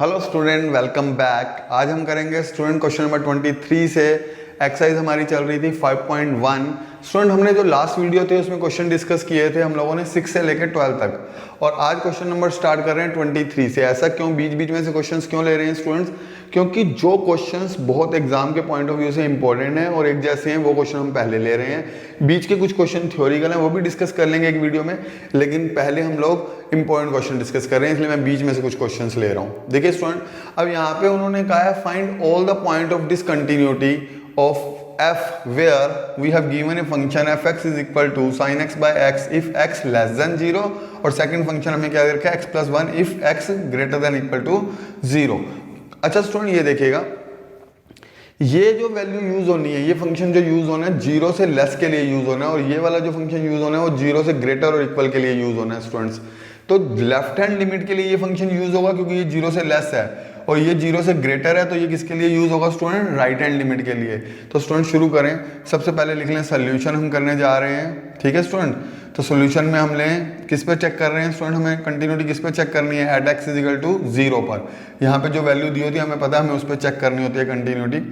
Hello student, welcome back. आज हम करेंगे स्टूडेंट क्वेश्चन नंबर 23 से। एक्सरसाइज हमारी चल रही थी 5.1। स्टूडेंट हमने जो लास्ट वीडियो थे उसमें क्वेश्चन डिस्कस किए थे हम लोगों ने 6 से लेकर 12 तक, और आज क्वेश्चन नंबर स्टार्ट कर रहे हैं 23 से। ऐसा क्यों, बीच बीच में से क्वेश्चंस क्यों ले रहे हैं स्टूडेंट्स? क्योंकि जो क्वेश्चंस बहुत एग्जाम के पॉइंट ऑफ व्यू से इंपॉर्टेंट है और एक जैसे हैं वो क्वेश्चन हम पहले ले रहे हैं। बीच के कुछ क्वेश्चन थ्योरिकल हैं, वो भी डिस्कस कर लेंगे एक वीडियो में, लेकिन पहले हम लोग इंपॉर्टेंट क्वेश्चन डिस्कस कर रहे हैं, इसलिए मैं बीच में से कुछ क्वेश्चंस ले रहा हूँ। देखिए स्टूडेंट, अब यहाँ पे उन्होंने कहा है find all the point of discontinuity of f where we have given a function fx is equal to sin x by x if x less than 0, और सेकंड फंक्शन हमें क्या दे रखा है x plus 1 if x greater than equal to 0। अच्छा student, ये देखिएगा, ये जो वैल्यू यूज होनी है, ये फंक्शन जो यूज होना है 0 से लेस के लिए यूज होना है, और ये वाला जो फंक्शन यूज होना है वो 0 से ग्रेटर और इक्वल के लिए यूज होना है स्टूडेंट्स। तो लेफ्ट हैंड लिमिट के लिए ये फंक्शन यूज होगा क्योंकि ये 0 से लेस है, और ये 0 से ग्रेटर है, तो ये किसके लिए यूज होगा स्टूडेंट? राइट हैंड लिमिट के लिए। तो स्टूडेंट शुरू करें, सबसे पहले लिख लें सोल्यूशन हम करने जा रहे हैं, ठीक है स्टूडेंट। तो सोल्यूशन में हम लें, किस पे चेक कर रहे हैं स्टूडेंट? हमें कंटिन्यूटी किस पे चेक करनी है? At x is equal to 0 पर। यहाँ पे जो वैल्यू दी होती है हमें पता है, हमें उस पर चेक करनी होती है कंटिन्यूटी।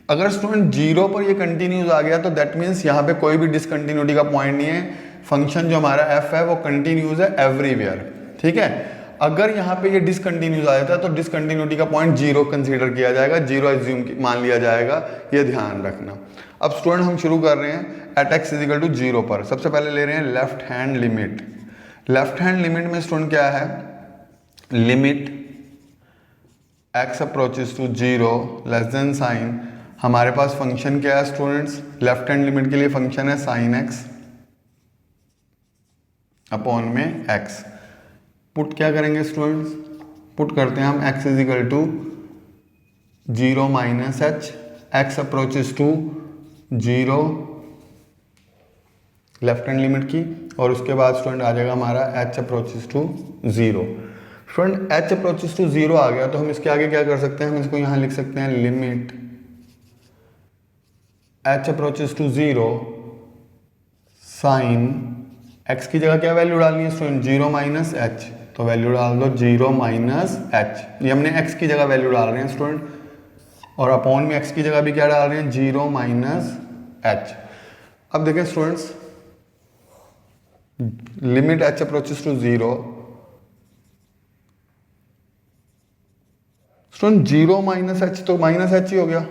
अगर स्टूडेंट 0 पर ये कंटिन्यूज आ गया तो दैट मीन्स यहाँ पे कोई भी डिसकंटिन्यूटी का पॉइंट नहीं है, फंक्शन जो हमारा f है वो कंटिन्यूज है एवरीवेयर, ठीक है। अगर यहाँ पे ये डिसकंटिन्यूज आ जाता है तो डिसकंटिन्यूटी का पॉइंट 0 कंसीडर किया जाएगा, 0 एज्यूम मान लिया जाएगा, ये ध्यान रखना। अब स्टूडेंट हम शुरू कर रहे हैं at x is equal to 0 पर। सबसे पहले ले रहे हैं left hand limit. Left hand limit में स्टूडेंट क्या है? Limit x approaches to 0 less than sine, हमारे पास फंक्शन क्या है स्टूडेंट्स? लेफ्ट हैंड लिमिट के लिए फंक्शन है साइन x अपॉन में x। पुट क्या करेंगे स्टूडेंट्स? पुट करते हैं हम x is equal to 0 minus h, x approaches to 0 left hand limit की, और उसके बाद स्टूडेंट आ जाएगा हमारा h approaches to 0। Student h approaches to 0 आ गया तो हम इसके आगे क्या कर सकते हैं? हम इसको यहाँ लिख सकते हैं limit h approaches to 0 sine x की जगह क्या वैल्यू डालनी है स्टूडेंट? 0 माइनस एच, तो वैल्यू डाल दो 0 माइनस एच। ये हमने x की जगह वैल्यू डाल रहे हैं स्टूडेंट, और अपॉन में x की जगह भी क्या डाल रहे हैं? 0 माइनस एच। अब देखें students, limit h approaches to 0, student 0 minus h तो माइनस एच ही हो गया,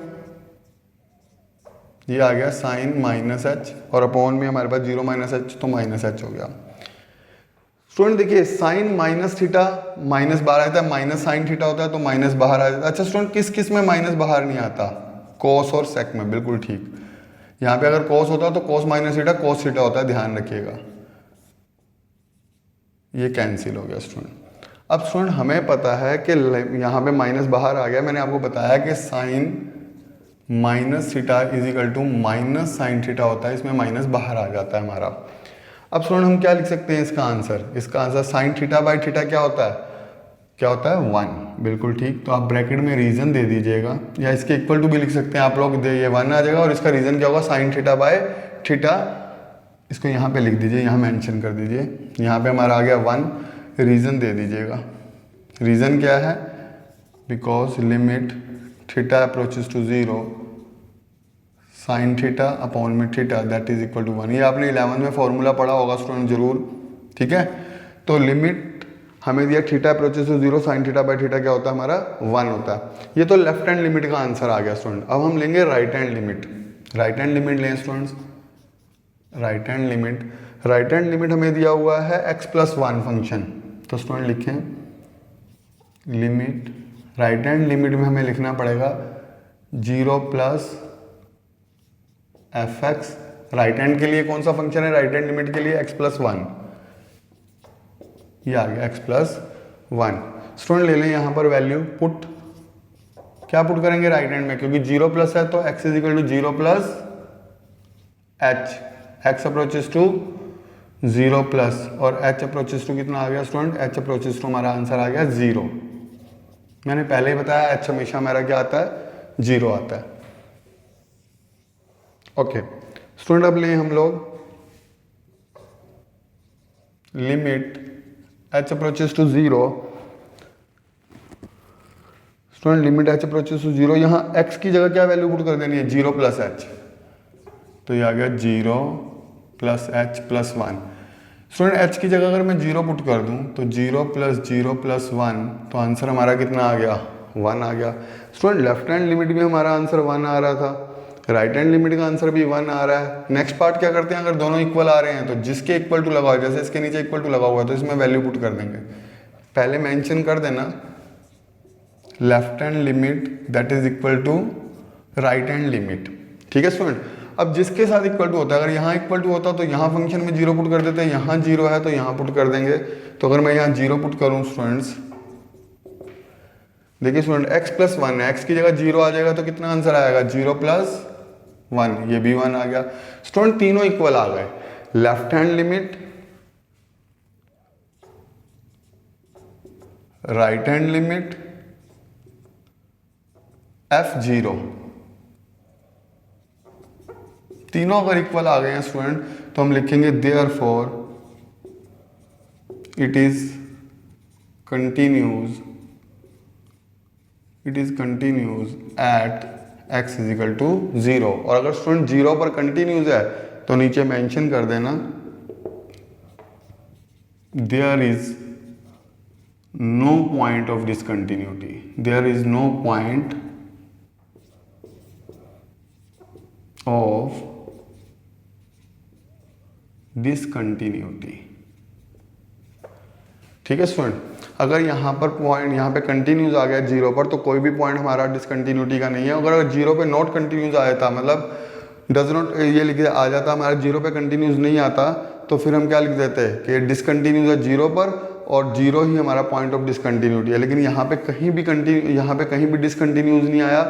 ये आ गया साइन माइनस एच, और अपॉन में हमारे पास 0 माइनस एच तो माइनस एच हो गया। स्टूडेंट देखिए, साइन माइनस थीटा माइनस बाहर आता है, माइनस साइन थीटा होता है तो माइनस बाहर आ जाता है। अच्छा स्टूडेंट, किस किस में माइनस बाहर नहीं आता? कोस और सेक में, बिल्कुल ठीक। यहाँ पे अगर कोस होता तो कोस माइनस थीटा कोस थीटा होता है, ध्यान रखिएगा, ये कैंसिल हो गया स्टूडेंट। अब स्टूडेंट हमें पता है कि यहाँ पे माइनस बाहर आ गया, मैंने आपको बताया कि sine minus theta is equal to minus sine theta होता है, इसमें माइनस बाहर आ जाता है हमारा। अब स्टूडेंट हम क्या लिख सकते हैं इसका आंसर? इसका answer sine theta by theta क्या होता है? क्या होता है? 1, बिल्कुल ठीक। तो आप ब्रैकेट में रीजन दे दीजिएगा, या इसके इक्वल टू भी लिख सकते हैं आप लोग, ये 1 आ जाएगा, और इसका रीजन क्या होगा? Sign theta by theta. इसको यहाँ पे लिख दीजिए, यहाँ मेंशन कर दीजिए, यहाँ पे हमारा आ गया 1, रीजन दे दीजिएगा। रीजन क्या है? Because limit theta approaches to 0 sine theta upon में theta that is equal to 1। ये आपने 11 में फॉर्मूला पढ़ा होगा स्टूडेंट जरूर, ठीक है। तो लिमिट हमें दिया theta approaches to 0 sine theta by theta क्या होता है हमारा? 1 होता है। ये तो लेफ्ट हैंड लिमिट का आंसर आ गया स्टूडेंट। अब हम लेंगे right hand limit. Right hand limit लें students, right hand limit. Right hand limit हमें दिया हुआ है x प्लस 1 फंक्शन, तो स्टूडेंट लिखें लिमिट, राइट हैंड लिमिट में हमें लिखना पड़ेगा 0 plus f x. Right hand के लिए कौन सा फंक्शन है? राइट हैंड लिमिट के लिए x प्लस 1, ये आ गया x प्लस 1। स्टूडेंट ले लें यहाँ पर वैल्यू, पुट क्या पुट करेंगे राइट हैंड में? क्योंकि 0 प्लस है तो x is equal to 0 plus h, x approaches to 0 plus, और h अप्रोचेस टू कितना आ गया स्टूडेंट? h अप्रोचेस टू हमारा आंसर आ गया 0। मैंने पहले ही बताया h हमेशा हमारा क्या आता है? 0 आता है। ओके स्टूडेंट, अब लें हम लोग limit h approaches to 0 student limit h approaches to zero, यहाँ एक्स की जगह क्या वैल्यू पुट कर देनी है, जीरो प्लस एच, तो ये आ गया zero plus H plus one. Student H की जगह अगर मैं जीरो पुट कर दूं तो जीरो प्लस वन, तो आंसर हमारा कितना आ गया, वन आ गया। स्टूडेंट लेफ्ट हैंड लिमिट भी हमारा आंसर वन आ रहा था, राइट हैंड लिमिट का आंसर भी वन आ रहा है। नेक्स्ट पार्ट क्या करते हैं, अगर दोनों इक्वल आ रहे हैं तो जिसके इक्वल टू लगा हुआ है, जैसे इसके नीचे इक्वल टू लगा हुआ है तो इसमें वैल्यू पुट कर देंगे। पहले मेंशन कर देना left hand limit that is equal to right hand limit, ठीक है स्टूडेंट। अब जिसके साथ इक्वल टू होता है, अगर यहाँ इक्वल टू होता तो यहाँ फंक्शन में जीरो पुट कर देते हैं, यहाँ जीरो है तो यहाँ पुट कर देंगे। तो अगर मैं यहाँ जीरो पुट करूँ स्टूडेंट्स, देखिए स्टूडेंट एक्स प्लस वन है, एक्स की जगह जीरो आ जाएगा तो कितना आंसर आएगा, जीरो प्लस वन, ये भी वन आ गया। स्टूडेंट तीनों इक्वल आ गए, left hand limit, right hand limit, F zero, तीनों अगर इक्वल आ गए हैं स्टूडेंट तो हम लिखेंगे therefore it is continues at x is equal to zero. और अगर स्टूडेंट जीरो पर कंटिन्यूज है तो नीचे मेंशन कर देना there is no point of discontinuity, there is no point of discontinuity, ठीक है स्टूडेंट। अगर यहाँ पर पॉइंट, यहाँ पे कंटिन्यूज आ गया जीरो पर तो कोई भी पॉइंट हमारा डिसकंटिन्यूटी का नहीं है। अगर जीरो पे नॉट कंटिन्यूज आया था, मतलब डज नॉट ये लिख आ जाता हमारा जीरो पे कंटिन्यूज नहीं आता, तो फिर हम क्या लिख देते हैं कि डिसकंटिन्यूज है जीरो पर और जीरो ही हमारा पॉइंट ऑफ डिसकंटिन्यूटी है। लेकिन यहाँ पे कहीं भी डिसकंटिन्यूज नहीं आया,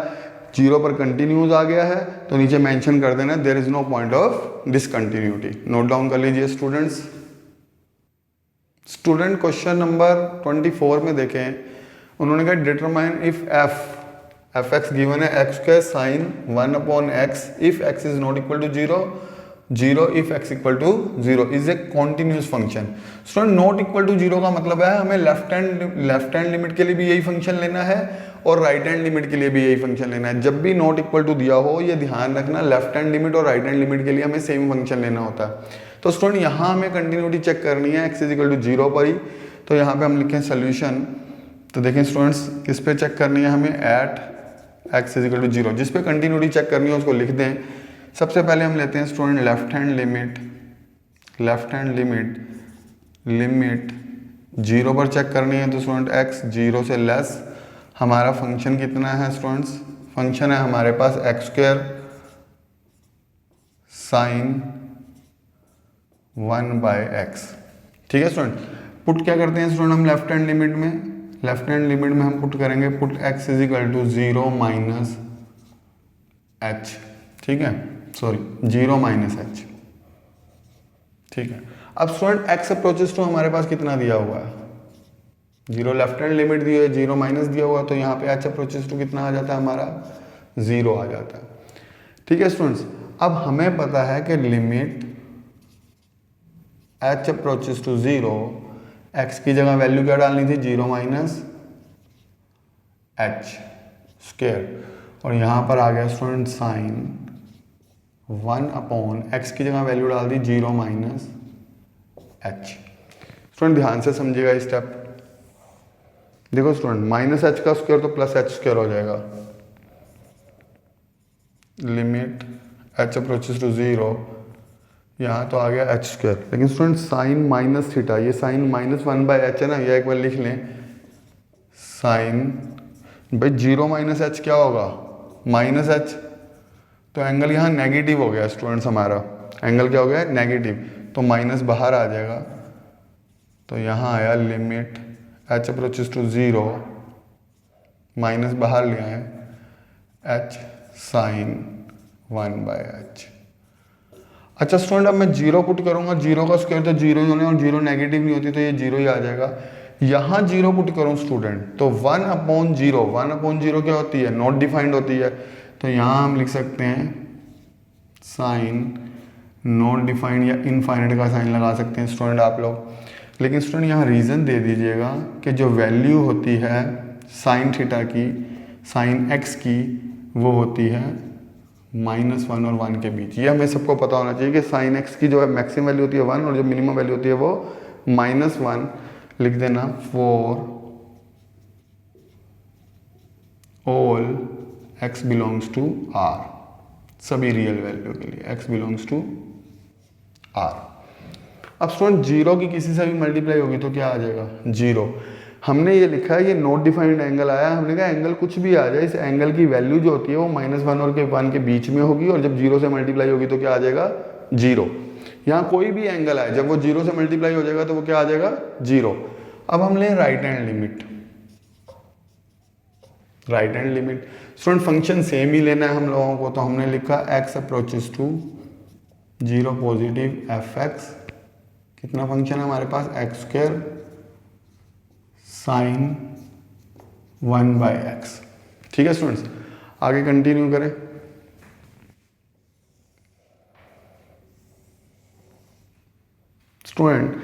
जीरो पर कंटिन्यूज आ गया है तो नीचे मेंशन कर देना there is no point of discontinuity. Note down कर लीजिए स्टूडेंट्स। स्टूडेंट क्वेश्चन नंबर 24 में देखें, उन्होंने कहा determine if f x given है x square sine one upon x if x is not equal to zero, zero if x equal to zero is a continuous function. Student not equal to zero का मतलब है हमें left hand limit के लिए भी यही function लेना है और राइट हैंड लिमिट के लिए भी यही फंक्शन लेना है। जब भी नॉट इक्वल टू दिया हो ये ध्यान रखना, लेफ्ट हैंड लिमिट और राइट हैंड लिमिट के लिए हमें सेम फंक्शन लेना होता है। तो स्टूडेंट यहाँ हमें कंटिन्यूटी चेक करनी है x is equal to zero पर ही, तो यहाँ पे हम लिखें सोल्यूशन। तो देखें स्टूडेंट्स किस पे चेक करनी है हमें, at x is equal to zero, जिस पे कंटिन्यूटी चेक करनी है उसको लिख दें। सबसे पहले हम लेते हैं student left hand limit zero पर चेक करनी है, तो स्टूडेंट एक्स जीरो से लेस, हमारा फंक्शन कितना है स्टूडेंट्स, फंक्शन है हमारे पास x square sine one by x, ठीक है स्टूडेंट। पुट क्या करते हैं स्टूडेंट हम लेफ्ट हैंड लिमिट में हम पुट करेंगे put x is equal to zero minus h, ठीक है, सॉरी जीरो माइनस एच, ठीक है। अब स्टूडेंट एक्स अप्रोचेस टू हमारे पास कितना दिया हुआ है, जीरो, लेफ्ट हैंड लिमिट दी है, जीरो माइनस दिया हुआ, तो यहाँ पे एच अप्रोचेस टू कितना आ जाता है हमारा, जीरो आ जाता है, ठीक है स्टूडेंट्स। अब हमें पता है कि limit h approaches to zero, x की जगह वैल्यू क्या डालनी थी, जीरो माइनस एच स्क्वायर, और यहाँ पर आ गया student sine one upon x की जगह वैल्यू डाल दी जीरो माइनस एच। स्टूडेंट ध्यान से समझिएगा इस स्टेप। देखो स्टूडेंट माइनस एच का स्क्वायर तो प्लस एच स्क्वायर हो जाएगा, limit h approaches to zero, यहाँ तो आ गया एच स्क्वायर, लेकिन स्टूडेंट साइन माइनस थीटा, ये sine minus one by h है ना, ये एक बार लिख लें, साइन भाई जीरो माइनस एच क्या होगा, माइनस एच, तो एंगल यहाँ नेगेटिव हो गया स्टूडेंट्स, हमारा एंगल क्या हो गया, नेगेटिव, तो माइनस बाहर आ जाएगा, तो यहाँ आया limit h approaches to zero, minus बाहर लिया है, h sine one by h. अच्छा स्टूडेंट अब मैं जीरो पुट करूंगा, जीरो का स्क्वायर तो जीरो ही होने और जीरो नेगेटिव नहीं होती तो ये जीरो ही आ जाएगा। यहाँ जीरो पुट करूँ स्टूडेंट तो वन अपॉन जीरो क्या होती है, नॉट डिफाइंड होती है, तो यहाँ हम लिख सकते हैं साइन नॉट डिफाइंड या इनफाइनाइट का साइन लगा सकते हैं स्टूडेंट आप लोग। लेकिन स्टूडेंट यहाँ रीज़न दे दीजिएगा कि जो वैल्यू होती है साइन थीटा की साइन एक्स की वो होती है -1 और 1 के बीच। ये हमें सबको पता होना चाहिए कि साइन एक्स की जो है मैक्सिमम वैल्यू होती है 1 और जो मिनिमम वैल्यू होती है वो -1। लिख देना for all x belongs to r, सभी रियल वैल्यू के लिए x बिलोंग्स टू r। अब स्टूडेंट जीरो की किसी से भी मल्टीप्लाई होगी तो क्या आ जाएगा 0। हमने ये लिखा है ये नॉट डिफाइंड एंगल आया, हमने कहा एंगल कुछ भी आ जाए इस एंगल की वैल्यू जो होती है वो -1 और 1 के बीच में होगी और जब 0 से मल्टीप्लाई होगी तो क्या आ जाएगा 0। यहाँ कोई भी एंगल आए जब वो 0 से मल्टीप्लाई हो जाएगा तो वो क्या आ जाएगा 0। अब हम लें right hand limit. Right hand limit student function same ही लेना है हम लोगों को, तो हमने लिखा x approaches to 0 positive f(x), कितना फंक्शन है हमारे पास x² sin 1/x। ठीक है स्टूडेंट्स, आगे कंटिन्यू करें। स्टूडेंट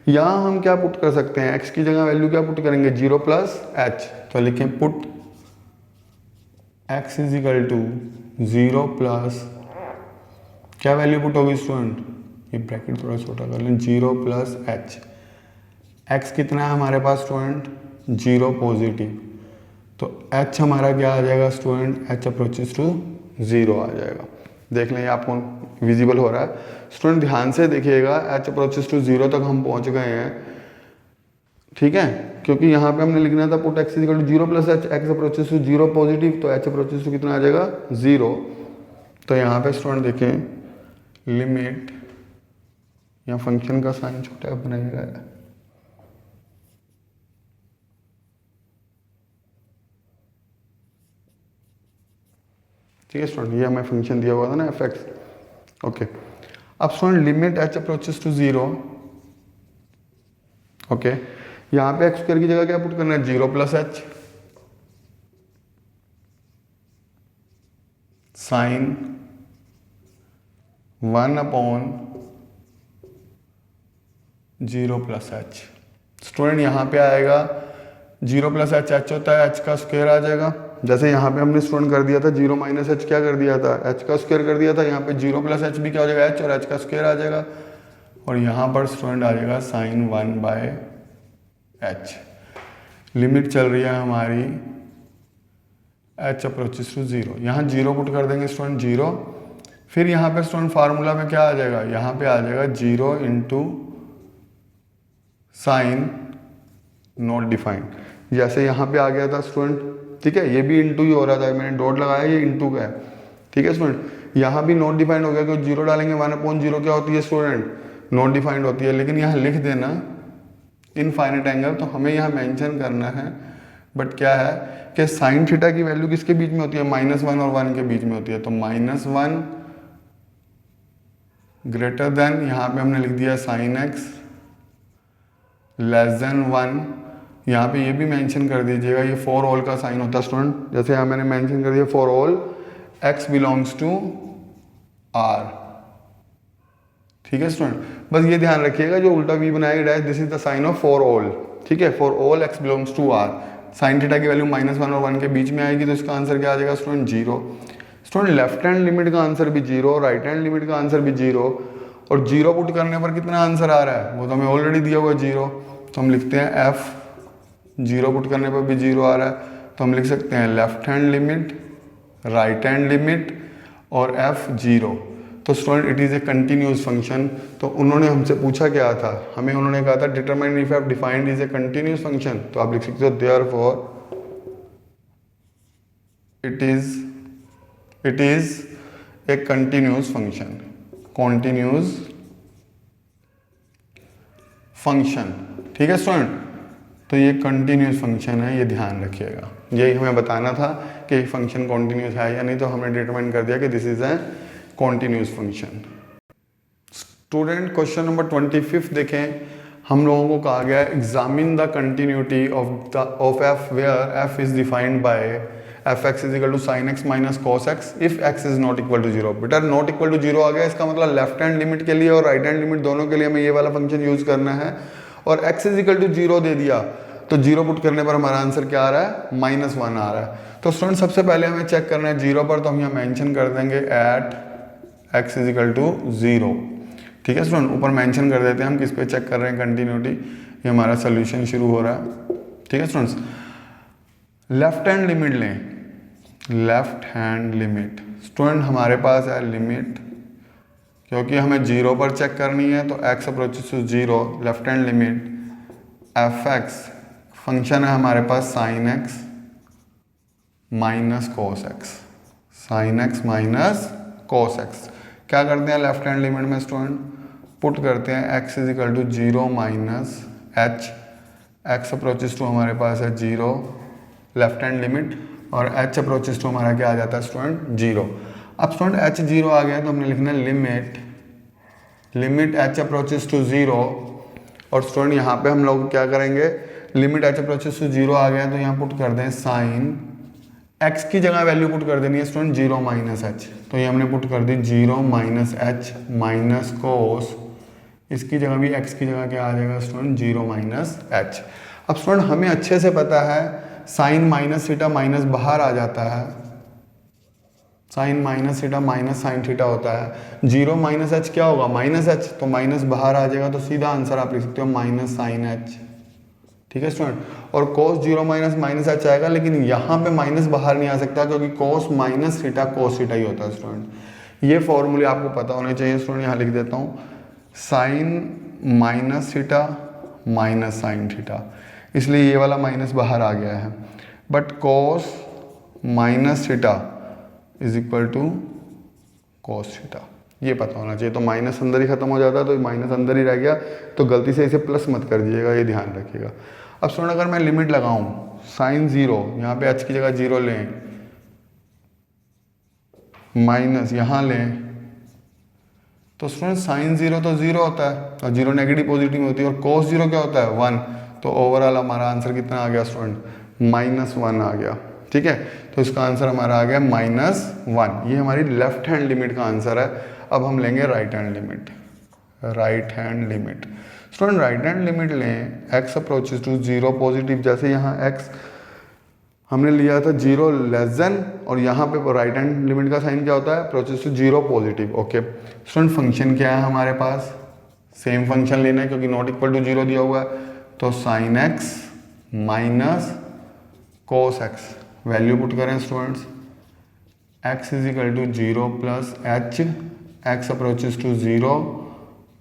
यहां हम क्या पुट कर सकते हैं, x की जगह वैल्यू क्या पुट करेंगे 0 + h, तो लिखें put x is equal to 0 plus क्या वैल्यू पुट होगी स्टूडेंट, ये ब्रैकेट थोड़ा छोटा कर लें, 0 + h। x कितना है हमारे पास स्टूडेंट 0 पॉजिटिव, तो h हमारा क्या आ जाएगा स्टूडेंट h अप्रोचेस टू 0 आ जाएगा। देख लें ये आपको विजिबल हो रहा है स्टूडेंट, ध्यान से देखिएगा h अप्रोचेस टू 0 तक हम पहुंच गए हैं। ठीक है, क्योंकि यहाँ पे हमने लिखना था put x equal to 0 + h, x approaches to 0 positive, तो h अप्रोचेस टू कितना आ जाएगा 0। तो यहाँ पे स्टूडेंट देखें लिमिट, यहाँ फंक्शन का साइन छोटा बनाएगा, ठीक है स्टूडेंट, ये हमें फंक्शन दिया हुआ था ना f(x). ओके, अब student limit h approaches to 0। Okay, यहाँ पे x² की जगह क्या पुट करना है 0 + h साइन 1/0 + h। स्टूडेंट यहाँ पे आएगा 0 + h होता है h का स्क्वायर आ जाएगा। जैसे यहाँ पे हमने स्टूडेंट कर दिया था 0 - h क्या कर दिया था h का स्क्वायर कर दिया था, यहाँ पे 0 + h भी क्या हो जाएगा h और h का स्क्वायर आ जाएगा, और यहाँ पर स्टूडेंट आ जाएगा साइन 1/h। लिमिट चल रही है हमारी h अप्रोचेस टू 0, यहाँ 0 पुट कर देंगे स्टूडेंट 0, फिर यहाँ पे स्टूडेंट फार्मूला में क्या आ जाएगा, यहाँ पे आ जाएगा 0 × साइन नॉट डिफाइंड, जैसे यहाँ पे आ गया था स्टूडेंट। ठीक है, ये भी इंटू ही हो रहा था, मैंने डॉट लगाया ये इंटू का है। ठीक है स्टूडेंट, यहाँ भी नॉट डिफाइंड हो गया क्योंकि 0 डालेंगे 1/0 क्या होती है स्टूडेंट नॉट डिफाइंड होती है, लेकिन यहाँ लिख देना इनफाइनाइट एंगल, तो हमें यहाँ मेंशन करना है बट क्या है कि साइन थीटा की वैल्यू किसके बीच में होती है -1 और 1 के बीच में होती है, तो -1 ग्रेटर देन, यहाँ पे हमने लिख दिया साइन x लेस देन 1। यहाँ पे ये भी मेंशन कर दीजिएगा ये फॉर ऑल का साइन होता है स्टूडेंट, जैसे यहाँ मैंने मेंशन कर दिया for all x belongs to r। ठीक है स्टूडेंट, बस ये ध्यान रखिएगा जो उल्टा v बनाएगा dash, this is the sign of for all. ठीक है, for all x belongs to r, sine theta की वैल्यू -1 और 1 के बीच में आएगी, तो इसका आंसर क्या आ जाएगा student 0। Student left hand limit का आंसर भी 0, राइट हैंड लिमिट का आंसर भी 0, और 0 पुट करने पर कितना आंसर आ रहा है वो तो हमें ऑलरेडी दिया हुआ है 0, तो हम लिखते हैं f। 0 पुट करने पर भी 0 आ रहा है, तो हम लिख सकते हैं left hand limit, right hand limit और f 0। तो student it is a continuous function, तो उन्होंने हमसे पूछा क्या था, हमें उन्होंने कहा था determine if f defined is a continuous function, तो आप लिख सकते हो therefore it is a continuous function, continuous function. ठीक है स्टूडेंट, तो ये कंटिन्यूस फंक्शन है, ये ध्यान रखिएगा, यही हमें बताना था कि फंक्शन कॉन्टिन्यूस है या नहीं, तो हमने डिटरमाइन कर दिया कि this is a continuous function. Student question number 25 देखें, हम लोगों को कहा गया examine the continuity of f where f is defined by f(x) is equal to sin x minus cos x if x is not equal to 0। बेटा not equal to 0 आ गया, इसका मतलब लेफ्ट हैंड लिमिट के लिए और right hand limit दोनों के लिए हमें ये वाला फंक्शन यूज करना है, और x इज इक्वल टू 0 दे दिया तो 0 पुट करने पर हमारा आंसर क्या आ रहा है, -1 आ रहा है। तो स्टूडेंट सबसे पहले हमें चेक करना है 0 पर, तो हम यहाँ मेंशन कर देंगे एट x = 0। ठीक है स्टूडेंट, ऊपर मेंशन कर देते हैं हम किस पे चेक कर रहे हैं कंटिन्यूटी। ये हमारा सोल्यूशन शुरू हो रहा है। ठीक है स्टूडेंट्स, लेफ्ट हैंड लिमिट लें, लेफ्ट हैंड लिमिट। स्टूडेंट हमारे पास है लिमिट, क्योंकि हमें 0 पर चेक करनी है तो x approaches to 0, left hand limit f(x) function है हमारे पास sin x minus cos x, sin x minus cos x। क्या करते हैं लेफ्ट हैंड लिमिट में स्टूडेंट, पुट करते हैं x = 0 minus h, x approaches to हमारे पास है 0 लेफ्ट हैंड लिमिट, और h अप्रोचेस टू हमारा क्या आ जाता है स्टूडेंट 0। अब स्टूडेंट h 0 आ गया तो हमने लिखना है लिमिट h अप्रोचेस टू 0, और स्टूडेंट यहाँ पे हम लोग क्या करेंगे, लिमिट h अप्रोचेस टू 0 आ गया तो यहाँ पुट कर दें साइन x की जगह वैल्यू पुट कर देनी है स्टूडेंट 0 माइनस h, तो ये हमने पुट कर दी 0 माइनस h माइनस कोस, इसकी जगह भी x की जगह क्या आ जाएगा स्टूडेंट 0 माइनस h। अब स्टूडेंट हमें अच्छे से पता है साइन माइनस थीटा माइनस बाहर आ जाता है, sine minus theta minus sine theta होता है, 0 माइनस h क्या होगा माइनस h, तो माइनस बाहर आ जाएगा, तो सीधा आंसर आप लिख सकते हो माइनस साइन h। ठीक है स्टूडेंट, और cos 0 माइनस माइनस h आएगा, लेकिन यहाँ पे माइनस बाहर नहीं आ सकता क्योंकि cos minus theta cos theta ही होता है स्टूडेंट। ये फॉर्मूले आपको पता होने चाहिए स्टूडेंट, यहाँ लिख देता हूँ sine minus theta minus sine theta, इसलिए ये वाला माइनस बाहर आ गया है, but cos minus theta = cos theta, ये पता होना चाहिए। तो माइनस अंदर ही खत्म हो जाता है, तो माइनस अंदर ही रह गया, तो गलती से इसे प्लस मत कर दीजिएगा, ये ध्यान रखिएगा। अब स्टूडेंट अगर मैं लिमिट लगाऊं साइन 0, यहाँ पे h की जगह 0 लें, माइनस यहाँ लें, तो स्टूडेंट साइन 0 तो 0 होता है, और 0 नेगेटिव पॉजिटिव होती है, और cos 0 क्या होता है 1, तो ओवरऑल हमारा आंसर कितना आ गया स्टूडेंट -1 आ गया। ठीक है, तो इसका आंसर हमारा आ गया -1। ये हमारी लेफ्ट हैंड लिमिट का आंसर है। अब हम लेंगे right hand limit, right hand limit. Student right hand limit लें, x अप्रोचेस टू 0 पॉजिटिव, जैसे यहाँ x हमने लिया था 0 लेस देन, और यहाँ पे राइट हैंड लिमिट का साइन क्या होता है approaches to 0 positive. Okay student, function क्या है हमारे पास, सेम फंक्शन लेना है क्योंकि नॉट इक्वल टू 0 दिया हुआ है, तो sine x minus cos x, value put करें students, x = 0 plus h, x approaches to 0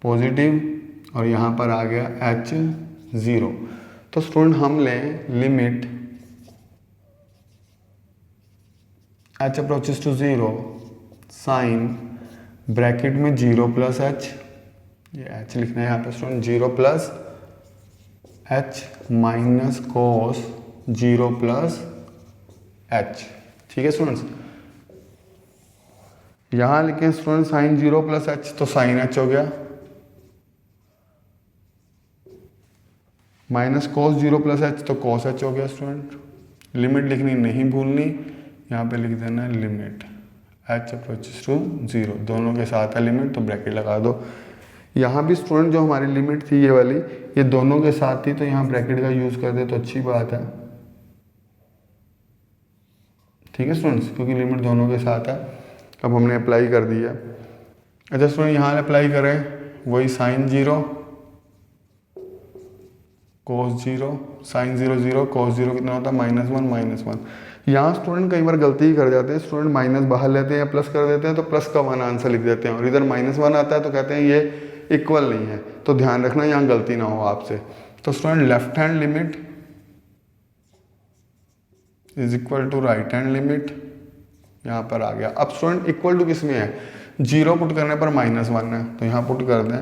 positive, और यहाँ पर आ गया h 0। तो स्टूडेंट हम लें limit h approaches to 0 sine bracket में 0 प्लस h, ये h लिखना है यहाँ पे student 0 plus h minus cos 0 plus h। ठीक है स्टूडेंट्स, यहाँ लिखें स्टूडेंट साइन 0 प्लस h, तो साइन h हो गया, माइनस कोस 0 प्लस h, तो कोस h हो गया स्टूडेंट। लिमिट लिखनी नहीं भूलनी, यहाँ पे लिख देना है लिमिट h अप्रोचेस टू 0, दोनों के साथ है लिमिट, तो ब्रैकेट लगा दो। यहाँ भी स्टूडेंट जो हमारी लिमिट थी ये वाली, ये दोनों के साथ थी, तो यहाँ ब्रैकेट का यूज़ कर दे तो अच्छी बात है। ठीक है स्टूडेंट्स, क्योंकि लिमिट दोनों के साथ है। अब हमने अप्लाई कर दिया। अच्छा स्टूडेंट, यहाँ अप्लाई करें वही साइन 0 कोस 0, साइन 0 0 कोस 0 कितना होता है -1 -1। यहाँ स्टूडेंट कई बार गलती ही कर जाते हैं, स्टूडेंट माइनस बाहर लेते हैं या प्लस कर देते हैं, तो प्लस का 1 आंसर लिख देते हैं, और इधर -1 आता है तो कहते हैं ये इक्वल नहीं है। तो ध्यान रखना यहाँ गलती ना हो आपसे। तो student left hand limit = right hand limit, यहाँ पर आ गया। अब स्टूडेंट इक्वल टू किस में है, 0 पुट करने पर -1 है, तो यहाँ पुट कर दें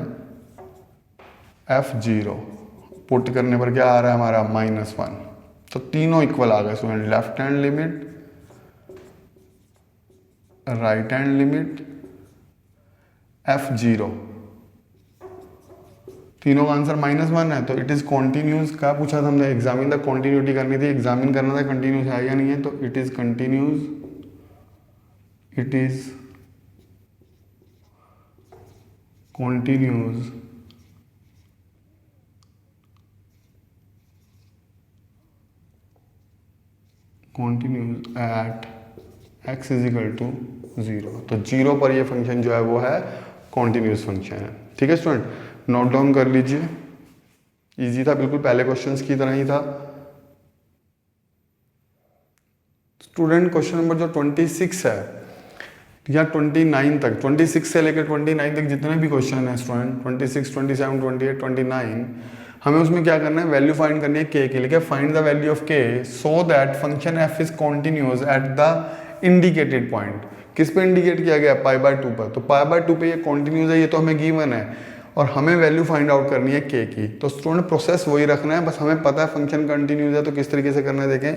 f0, पुट करने पर क्या आ रहा है हमारा -1, तो तीनों इक्वल आ गए student, left hand limit, right hand limit, f0, तीनों का आंसर -1 है, तो इट इज़ कॉन्टिन्यूस। क्या पूछा था हमने, एग्जामिन द कॉन्टिन्यूटी करनी थी, एग्जामिन करना था कंटिन्यूस है या नहीं है, तो it is continuous, it is continuous continues at x is equal to 0। तो 0 पर ये फंक्शन जो है वो है कॉन्टिन्यूस फंक्शन है। ठीक है स्टूडेंट, नोट डाउन कर लीजिए। इजी था, बिल्कुल पहले क्वेश्चंस की तरह ही था। स्टूडेंट क्वेश्चन नंबर जो 26 है या 29 तक, 26 से लेकर 29 तक जितने भी क्वेश्चन है स्टूडेंट, 26, 27, 28, 29, हमें उसमें क्या करना है, वैल्यू फाइंड करनी है के लिए। फाइंड द वैल्यू ऑफ के so that function F is continuous at the indicated point. किस पे इंडिकेट किया गया, π/2 पर। तो π/2 पे ये कॉन्टिन्यूस है, ये तो हमें गिवन है, और हमें वैल्यू फाइंड आउट करनी है के की। तो स्टूडेंट प्रोसेस वही रखना है, बस हमें पता है फंक्शन कंटिन्यूस है, तो किस तरीके से करना है देखें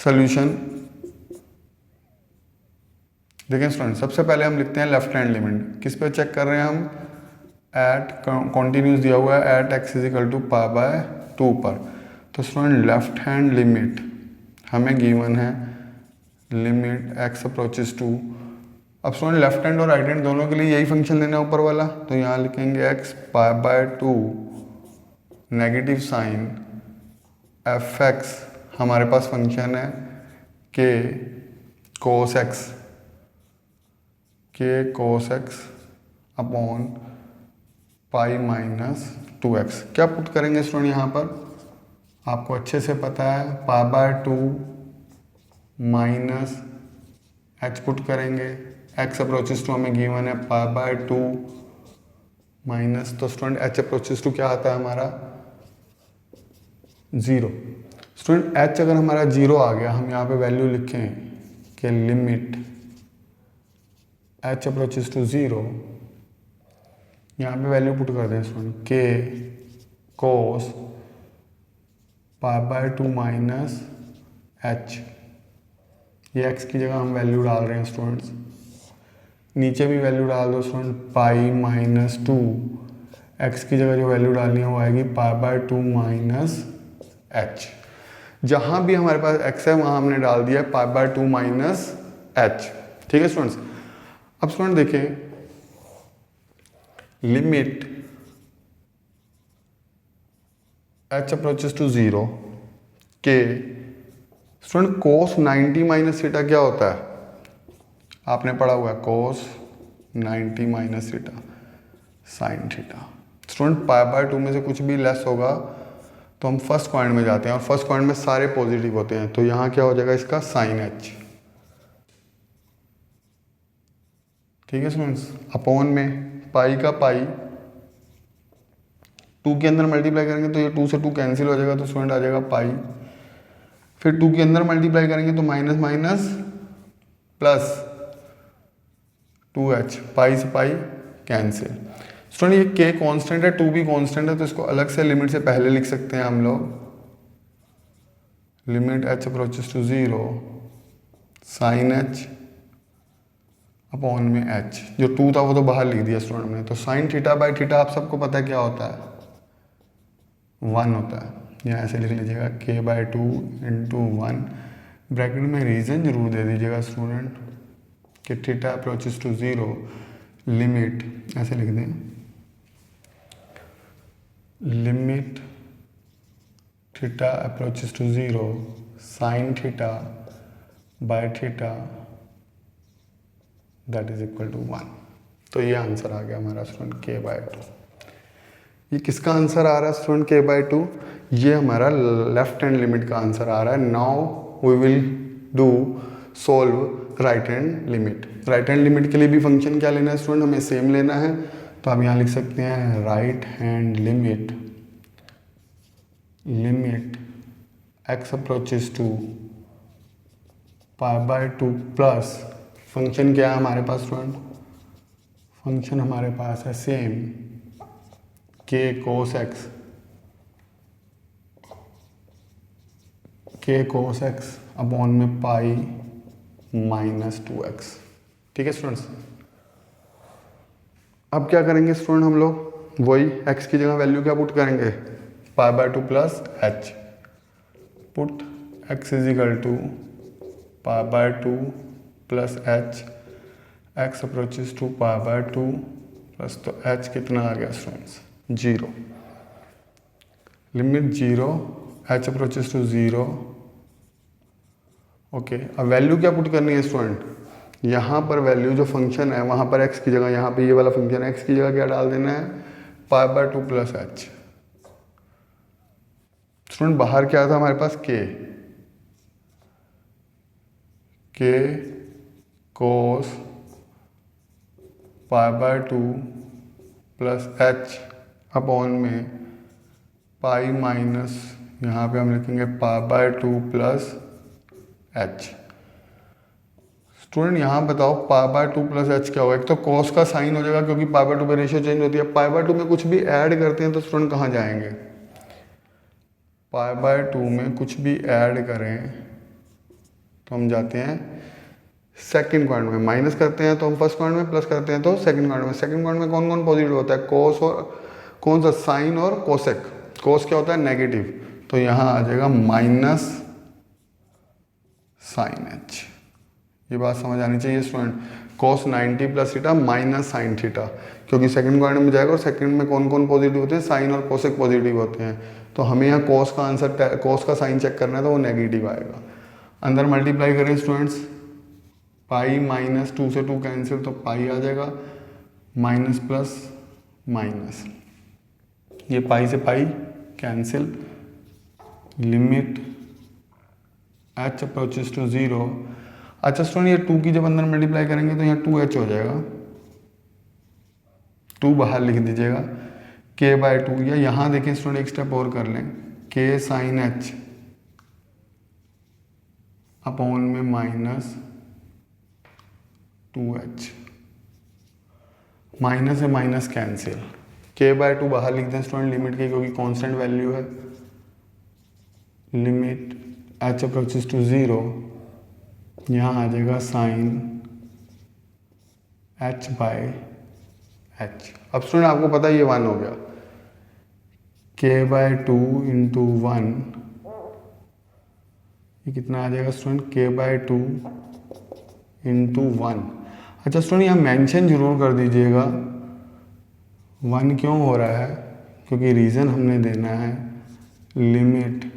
सोल्यूशन। देखें स्टूडेंट, सबसे पहले हम लिखते हैं लेफ्ट हैंड लिमिट। किस पे चेक कर रहे हैं हम, एट कॉन्टिन्यूस दिया हुआ है at x is equal to π/2 पर। तो स्टूडेंट लेफ्ट हैंड लिमिट हमें गिवन है लिमिट x अप्रोचेस टू। अब स्टूडेंट लेफ्ट हैंड और राइट हैंड दोनों के लिए यही फंक्शन लेना है ऊपर वाला, तो यहाँ लिखेंगे x π/2 नेगेटिव साइन fx, हमारे पास फंक्शन है k cos x upon π-2x। क्या पुट करेंगे स्टूडेंट यहाँ पर, आपको अच्छे से पता है π/2 माइनस h पुट करेंगे, x अप्रोचेस टू हमें गिवन है π/2 माइनस, तो स्टूडेंट h अप्रोचेस टू क्या आता है हमारा 0। स्टूडेंट h अगर हमारा 0 आ गया, हम यहाँ पे वैल्यू लिखें कि लिमिट h अप्रोचेस टू 0, यहाँ पे वैल्यू पुट कर दें student k cos π/2 minus h, ये x की जगह हम वैल्यू डाल रहे हैं स्टूडेंट्स। नीचे भी वैल्यू डाल दो स्टूडेंट π-2, x की जगह जो वैल्यू डालनी है वो आएगी π/2 माइनस h। जहाँ भी हमारे पास x है वहाँ हमने डाल दिया π/2 माइनस h। ठीक है स्टूडेंट्स, अब स्टूडेंट देखें लिमिट h अप्रोचेस टू 0 के स्टूडेंट cos 90 माइनस थीटा क्या होता है, आपने पढ़ा हुआ है cos 90 minus theta sine theta. Student π/2 में से कुछ भी लेस होगा तो हम फर्स्ट क्वाड्रेंट में जाते हैं, और फर्स्ट क्वाड्रेंट में सारे पॉजिटिव होते हैं, तो यहाँ क्या हो जाएगा इसका साइन h। ठीक है स्टूडेंट्स, अपॉन में पाई का पाई 2 के अंदर मल्टीप्लाई करेंगे तो ये 2 से 2 कैंसिल हो जाएगा, तो स्टूडेंट आ जाएगा पाई। फिर 2 के अंदर मल्टीप्लाई करेंगे तो माइनस माइनस प्लस 2h, पाई से पाई कैंसिल। स्टूडेंट ये k कांस्टेंट है, 2 भी कांस्टेंट है, तो इसको अलग से लिमिट से पहले लिख सकते हैं हम लोग, limit h approaches to 0 sine h upon में h। जो 2 था वो तो बाहर लिख दिया स्टूडेंट ने, तो साइन थीटा बाई थीटा आप सबको पता है क्या होता है, 1 होता है। यहाँ ऐसे लिख लीजिएगा k/2 इंटू 1, ब्रैकेट में रीजन जरूर दे दीजिएगा स्टूडेंट कि थीटा अप्रोचेस टू 0 लिमिट, ऐसे लिख दें limit theta approaches to 0 sine theta by theta that is equal to 1। तो ये आंसर आ गया हमारा स्टूडेंट k/2। ये किसका आंसर आ रहा है स्टूडेंट k/2, ये हमारा लेफ्ट हैंड लिमिट का आंसर आ रहा है। Now we will do solve right hand limit. Right hand limit के लिए भी फंक्शन क्या लेना है स्टूडेंट, हमें सेम लेना है, तो आप यहाँ लिख सकते हैं right hand limit x approaches to π/2 plus function क्या है हमारे पास स्टूडेंट, फंक्शन हमारे पास है same k cos x upon में पाई माइनस 2x। ठीक है स्टूडेंट्स, अब क्या करेंगे स्टूडेंट, हम लोग वही x की जगह वैल्यू क्या पुट करेंगे, π/2 plus h, put x is equal to π/2 plus h, x approaches to π/2 plus, तो h कितना आ गया students 0, limit 0 h approaches to 0 okay, अब वैल्यू क्या पुट करनी है स्टूडेंट, यहाँ पर वैल्यू जो फंक्शन है वहाँ पर x की जगह, यहाँ पे ये वाला फंक्शन है, x की जगह क्या डाल देना है, π/2 प्लस h। स्टूडेंट बाहर क्या था हमारे पास, k cos π/2 plus h upon में पाई माइनस यहाँ पे हम लिखेंगे π/2 प्लस h। स्टूडेंट यहाँ बताओ π/2 प्लस h क्या होगा, एक तो cos का साइन हो जाएगा क्योंकि π/2 पे रेशियो चेंज होती है, π/2 में कुछ भी ऐड करते हैं तो स्टूडेंट कहाँ जाएंगे, π/2 में कुछ भी ऐड करें तो हम जाते हैं सेकंड क्वाड्रेंट में, माइनस करते हैं तो हम फर्स्ट क्वाड्रेंट में, प्लस करते हैं तो सेकंड क्वाड्रेंट में। सेकंड क्वाड्रेंट में कौन कौन पॉजिटिव होता है, cos और कौन सा, साइन और कोसेक। cos क्या होता है, नेगेटिव, तो यहाँ आ जाएगा माइनस साइन h। ये बात समझ आनी चाहिए student, cos 90 plus theta minus sine theta, क्योंकि सेकंड क्वाड्रेंट में जाएगा और सेकंड में कौन कौन पॉजिटिव होते हैं, साइन और कोसेक पॉजिटिव होते हैं, तो हमें यहाँ cos का आंसर, cos का साइन चेक करना है तो वो नेगेटिव आएगा। अंदर मल्टीप्लाई करें स्टूडेंट्स, पाई माइनस 2 से 2 कैंसिल तो पाई आ जाएगा, माइनस प्लस माइनस, ये पाई से pi cancel, limit h approaches to 0। अच्छा स्टूडेंट ये 2 की जब अंदर मल्टीप्लाई करेंगे तो यहाँ 2h हो जाएगा, 2 बाहर लिख दीजिएगा, k/2, या यहाँ देखें स्टूडेंट एक स्टेप और कर लें, k साइन h अपॉन में माइनस 2h, माइनस से माइनस कैंसिल, k/2 बाहर लिख दें स्टूडेंट लिमिट की क्योंकि कांस्टेंट वैल्यू है, लिमिट h अप्रोचेस टू 0, यहाँ आ जाएगा साइन h/h। अब स्टूडेंट आपको पता है ये 1 हो गया, k/2 इंटू 1, ये कितना आ जाएगा स्टूडेंट, k/2 इंटू 1। अच्छा स्टूडेंट यहाँ मेंशन जरूर कर दीजिएगा 1 क्यों हो रहा है, क्योंकि रीज़न हमने देना है limit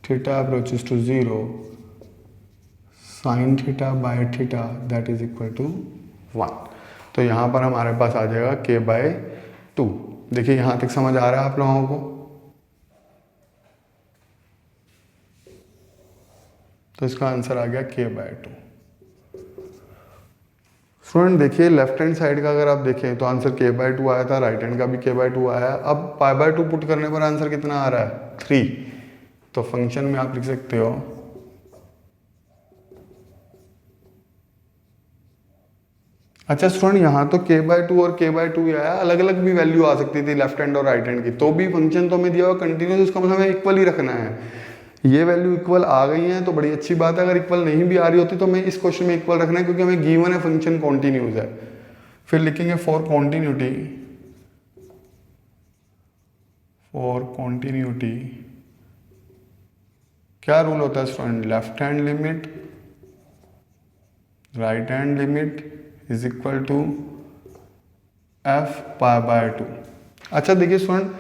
theta approaches to 0 sine theta by theta that is equal to 1। तो यहाँ पर हमारे पास आ जाएगा k/2। देखिए यहाँ तक समझ आ रहा है आप लोगों को, तो इसका आंसर आ गया k/2। स्टूडेंट देखिए लेफ्ट हैंड साइड का अगर आप देखें तो आंसर k/2 आया था, राइट हैंड का भी k/2 आया है। अब π/2 पुट करने पर आंसर कितना आ रहा है, 3। तो फंक्शन में आप लिख सकते हो अच्छा स्टूडेंट यहाँ तो k/2 और k/2 आया, अलग अलग भी वैल्यू आ सकती थी लेफ्ट हैंड और राइट हैंड की, तो भी फंक्शन तो हमें दिया हुआ कंटिन्यूस, उसका मतलब हमें इक्वल ही रखना है। ये वैल्यू इक्वल आ गई है तो बड़ी अच्छी बात है, अगर इक्वल नहीं भी आ रही होती तो हमें इस क्वेश्चन में इक्वल रखना है क्योंकि हमें गिवन है फंक्शन कॉन्टिन्यूस है। फिर लिखेंगे फॉर कॉन्टिन्यूटी क्या रूल होता है student, left hand limit right hand limit is equal to f π/2। अच्छा देखिए स्टूडेंट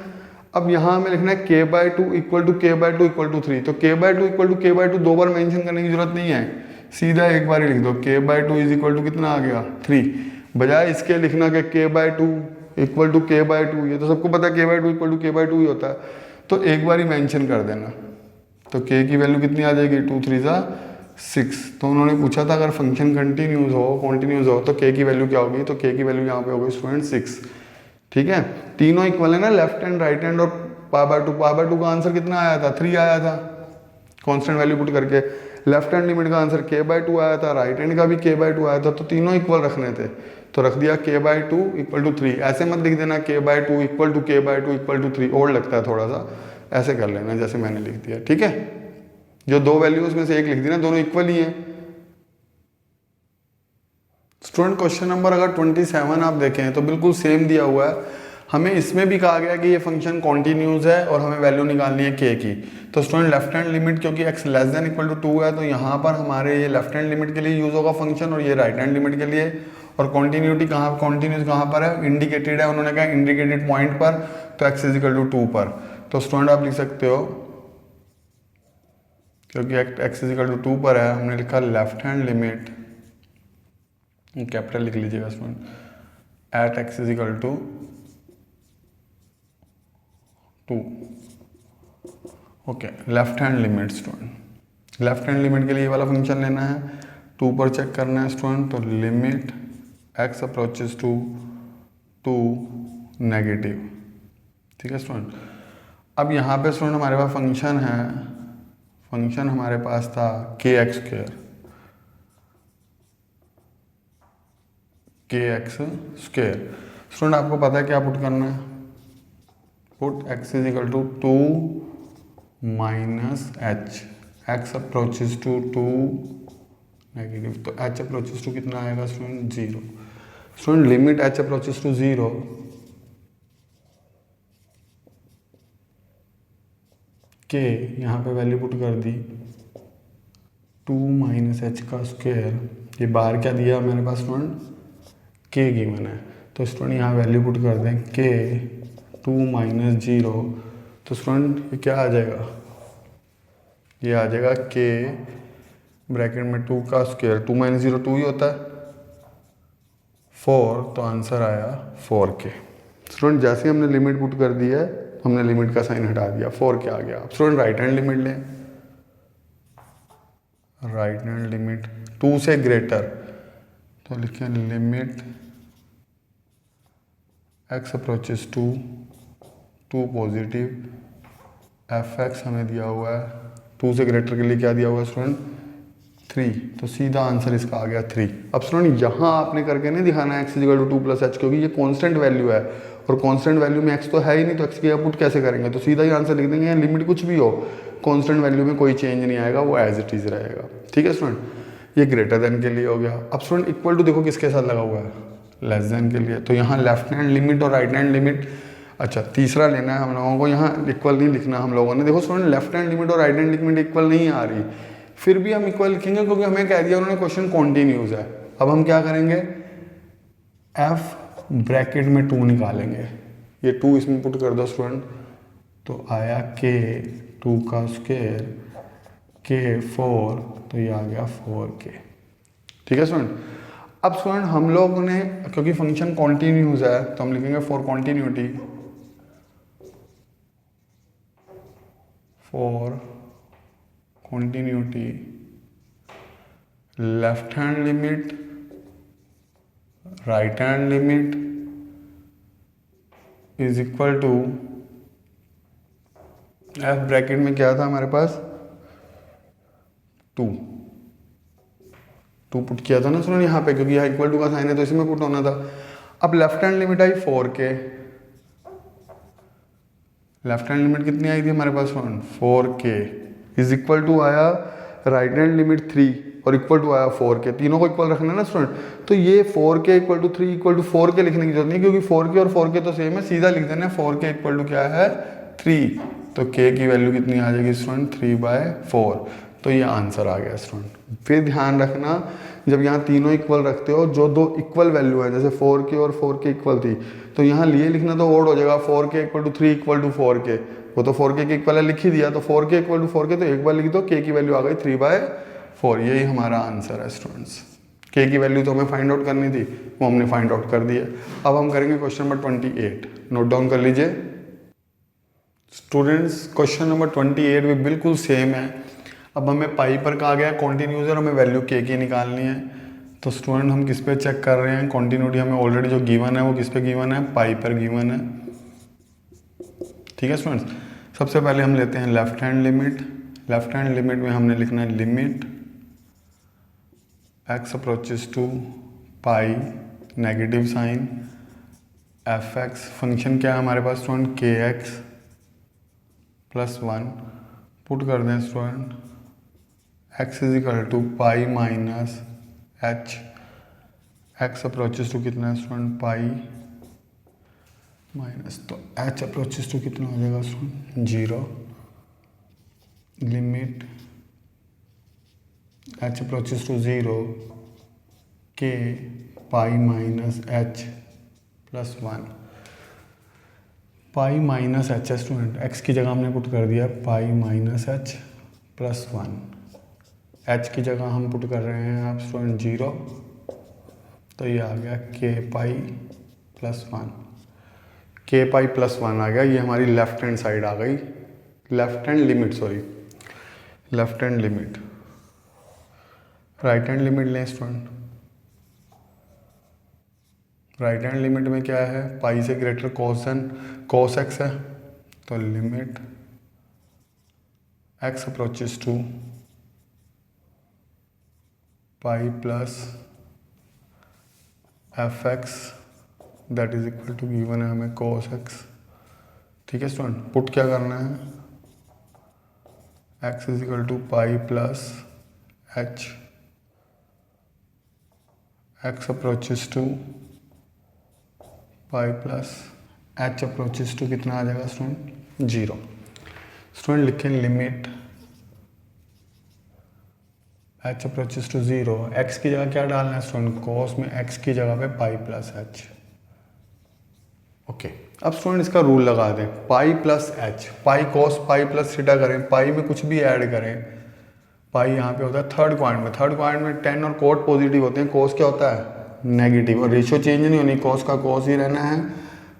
अब यहाँ हमें लिखना है k/2 equal to k/2 equal to 3, तो k/2 इक्वल टू k/2 दो बार मेंशन करने की जरूरत नहीं है, सीधा एक बार ही लिख दो k/2 इज इक्वल टू कितना आ गया 3, बजाय इसके लिखना कि k/2 इक्वल टू k/2, ये तो सबको पता है k/2 इक्वल टू k/2 ही होता है, तो एक बार ही मेंशन कर देना। तो k की वैल्यू कितनी आ जाएगी, 2 3 जा 6। तो उन्होंने पूछा था अगर फंक्शन कंटिन्यूस हो तो k की वैल्यू क्या होगी, तो k की वैल्यू यहाँ पे होगी स्टूडेंट 6। ठीक है, तीनों इक्वल है ना, लेफ्ट हैंड राइट हैंड और π/2 का आंसर कितना आया था, 3 आया था कांस्टेंट वैल्यू पुट करके। लेफ्ट हैंड लिमिट का आंसर k/2 आया था, राइट हैंड का भी k/2 आया था, तो तीनों इक्वल रखने थे, तो रख दिया k/2 इक्वल टू 3। ऐसे मत लिख देना k/2 equal to k/2 equal to 3, और लगता है थोड़ा सा, ऐसे कर लेना जैसे मैंने लिख दिया। ठीक है, जो दो वैल्यूज में से एक लिख दी ना, दोनों इक्वल ही है। स्टूडेंट क्वेश्चन नंबर अगर 27 आप देखें तो बिल्कुल सेम दिया हुआ है, हमें इसमें भी कहा गया कि ये फंक्शन कॉन्टिन्यूस है और हमें वैल्यू निकालनी है k की। तो स्टूडेंट लेफ्ट हैंड लिमिट क्योंकि x less than equal to 2 है, तो यहाँ पर हमारे ये लेफ्ट हैंड लिमिट के लिए यूज होगा फंक्शन और ये राइट हैंड लिमिट के लिए। और कॉन्टिन्यूटी कहाँ, कॉन्टिन्यूस कहाँ पर है, इंडिकेटेड है, उन्होंने कहा इंडिकेटेड पॉइंट पर, तो x इज इक्वल टू 2 पर। तो स्टूडेंट आप लिख सकते हो क्योंकि एक्स इजिकल टू 2 पर है, हमने लिखा लेफ्ट हैंड लिमिट, कैपिटल लिख लीजिएगा student, at x is equal to 2। ओके, left hand limit student, left hand limit के लिए ये वाला फंक्शन लेना है, 2 पर चेक करना है स्टूडेंट, तो limit x approaches to 2 negative. ठीक है स्टूडेंट। अब यहाँ पे स्टूडेंट हमारे पास फंक्शन है, फंक्शन हमारे पास था k x square, k x square. Student आपको पता है क्या पुट करना है, put x is equal to 2 minus h, x approaches to 2 negative, तो एच अप्रोचेस टू कितना आएगा student 0। Student limit h approaches to 0, के यहाँ पे वैल्यू पुट कर दी 2 माइनस एच का स्क्वायर, ये बाहर क्या दिया मेरे पास स्टूडेंट, के गिवन है, तो स्टूडेंट यहाँ वैल्यू पुट कर दें के 2 माइनस 0, तो स्टूडेंट ये क्या आ जाएगा, ये आ जाएगा के ब्रैकेट में 2 का स्क्वायर, 2 माइनस 0 2 ही होता है, 4, तो आंसर आया 4k। स्टूडेंट जैसे ही हमने लिमिट पुट कर दी है, हमने लिमिट का साइन हटा दिया, 4k आ गया। अब स्टूडेंट राइट हैंड लिमिट लें, राइट हैंड लिमिट 2 से ग्रेटर, तो लिखें limit x approaches to 2 positive, f x हमें दिया हुआ है 2 से ग्रेटर के लिए क्या दिया हुआ है स्टूडेंट 3, तो सीधा आंसर इसका आ गया 3। अब स्टूडेंट यहाँ आपने करके नहीं दिखाना है x equal to 2 plus h, क्योंकि ये कांस्टेंट वैल्यू है और कांस्टेंट वैल्यू में x तो है ही नहीं, तो x की पुट कैसे करेंगे, तो सीधा ही आंसर लिख देंगे। लिमिट कुछ भी हो, कांस्टेंट वैल्यू में कोई चेंज नहीं आएगा, वो एज इट इज रहेगा। ठीक है स्टूडेंट, ये ग्रेटर देन के लिए हो गया। अब स्टूडेंट इक्वल टू देखो किसके साथ लगा हुआ है, लेस देन के लिए, तो यहाँ लेफ्ट हैंड लिमिट और राइट हैंड लिमिट, अच्छा तीसरा लेना है हम लोगों को, यहाँ इक्वल नहीं लिखना हम लोगों ने। देखो स्टूडेंट लेफ्ट हैंड लिमिट और राइट हैंड लिमिट इक्वल नहीं आ रही, फिर भी हम इक्वल लिखेंगे क्योंकि हमें कह दिया उन्होंने क्वेश्चन कॉन्टिन्यूज है। अब हम क्या करेंगे, एफ ब्रैकेट में 2 निकालेंगे, ये 2 इसमें पुट कर दो स्टूडेंट, तो आया के 2 का स्क्वायर के 4, तो ये आ गया 4k। ठीक है स्टूडेंट। अब स्टूडेंट हम लोग ने क्योंकि फंक्शन कॉन्टिन्यूज है, तो हम लिखेंगे for continuity, for continuity left hand limit right hand limit is equal to, f bracket में क्या था हमारे पास 2 पुट किया था ना सुनो यहाँ पे, क्योंकि यहाँ इक्वल टू का साइन है तो इसमें पुट होना था। अब लेफ्ट हैंड लिमिट आई 4k, लेफ्ट हैंड लिमिट कितनी आई थी हमारे पास 4k इज इक्वल टू आया राइट हैंड लिमिट 3 और इक्वल टू आया 4k, तीनों को इक्वल रखना है ना स्टूडेंट, तो ये 4k equal to 3 equal to 4k लिखने की जरूरत नहीं, क्योंकि 4k और 4k तो सेम है, सीधा लिख देना 4k इक्वल टू क्या है 3, तो k की वैल्यू कितनी आ जाएगी स्टूडेंट 3/4, तो ये आंसर आ गया स्टूडेंट। फिर ध्यान रखना जब यहाँ तीनों इक्वल रखते हो, जो दो इक्वल वैल्यू है, जैसे 4k और 4k इक्वल थी, तो यहाँ लिए लिखना तो ओड हो जाएगा 4k equal to 3 equal to 4k, वो तो 4k के इक्वल है लिख ही दिया, तो 4k इक्वल टू 4k, तो एक बार लिख दो k की वैल्यू आ गई 3/4, यही हमारा आंसर है स्टूडेंट्स। k की वैल्यू तो हमें फाइंड आउट करनी थी, वो हमने फाइंड आउट कर दी है। अब हम करेंगे क्वेश्चन नंबर 28, नोट डाउन कर लीजिए स्टूडेंट्स। क्वेश्चन नंबर 28 भी बिल्कुल सेम है। अब हमें पाई पर कहा गया कॉन्टिन्यूज और हमें वैल्यू k की निकालनी है, तो स्टूडेंट हम किस पे चेक कर रहे हैं, कॉन्टिन्यूटी हमें ऑलरेडी जो गिवन है वो किस पे गिवन है, पाई पर गिवन है। ठीक है स्टूडेंट्स, सबसे पहले हम लेते हैं left hand limit. Left hand limit में हमने लिखना है limit x approaches to pi negative sine f x, function क्या है हमारे पास स्टूडेंट kx प्लस 1, पुट कर दें student x is equal to pi minus h, x approaches to कितना है स्टूडेंट पाई माइनस, तो h अप्रोचेस टू कितना हो जाएगा student 0, limit h approaches to 0 k pi minus h plus 1, pi minus H है student, x की जगह हमने पुट कर दिया पाई माइनस एच +1। h की जगह हम पुट कर रहे हैं आप स्टूडेंट 0, तो ये आ गया k पाई +1। k पाई +1 आ गया, ये हमारी लेफ्ट हैंड साइड आ गई, left hand limit, sorry left hand limit. Right hand limit लें स्टूडेंट। राइट हैंड लिमिट में क्या है, पाई से ग्रेटर cos x है, तो limit x approaches to pi plus fx that is equal to given है हमें cos x। ठीक है स्टूडेंट, पुट क्या करना है, x is equal to pi plus h, x approaches to pi plus h approaches to कितना आ जाएगा स्टूडेंट, 0। स्टूडेंट लिखें limit h approaches to 0, x की जगह क्या डालना है स्टूडेंट, cos में x की जगह पे पाई प्लस h। ओके, अब स्टूडेंट इसका रूल लगा दें, पाई प्लस h, पाई cos पाई प्लस थीटा करें, पाई में कुछ भी ऐड करें, पाई यहाँ पे होता है थर्ड क्वाड्रेंट में, थर्ड क्वाड्रेंट में टेन और कोट पॉजिटिव होते हैं, cos क्या होता है नेगेटिव, और रेशियो चेंज नहीं होनी, cos का cos ही रहना है,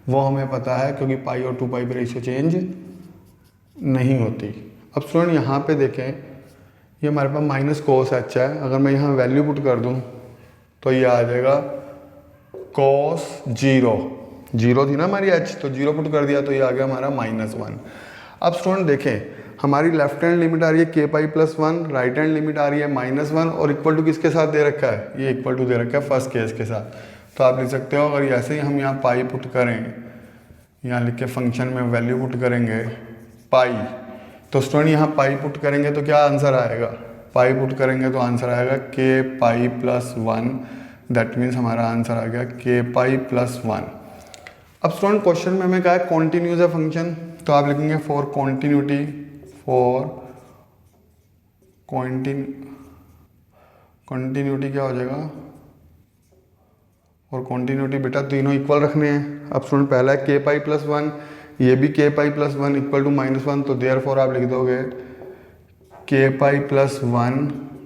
वो हमें पता है क्योंकि पाई और 2 पाई पे रेशियो चेंज नहीं होती। अब स्टूडेंट यहाँ पे देखें, ये हमारे पास माइनस cos h है, अगर मैं यहाँ वैल्यू पुट कर दूँ तो ये आ जाएगा cos 0 थी ना हमारी h, तो 0 पुट कर दिया तो ये आ गया हमारा -1। अब स्टूडेंट देखें, हमारी लेफ्ट हैंड लिमिट आ रही है k pi +1, right hand limit आ रही है -1, और इक्वल टू किसके साथ दे रखा है, ये इक्वल टू दे रखा है फर्स्ट केस के साथ। तो आप लिख सकते हो, अगर ऐसे ही हम यहाँ पाई पुट करें, यहाँ लिख के फंक्शन में वैल्यू पुट करेंगे पाई, तो स्टूडेंट यहाँ पाई पुट करेंगे तो क्या आंसर आएगा, पाई पुट करेंगे तो आंसर आएगा k पाई +1, दैट मीन्स हमारा आंसर आ गया k पाई +1। अब स्टूडेंट क्वेश्चन में हमें कहा है कॉन्टिन्यूस है फंक्शन, तो आप लिखेंगे फॉर कॉन्टिन्यूटी, फॉर कॉन्टिन्यूटी क्या हो जाएगा, और कॉन्टिन्यूटी बेटा तीनों इक्वल रखने हैं। अब स्टूडेंट पहला है k पाई +1, ये भी k पाई +1 इक्वल टू -1, तो देयरफॉर आप लिख दोगे k pi +1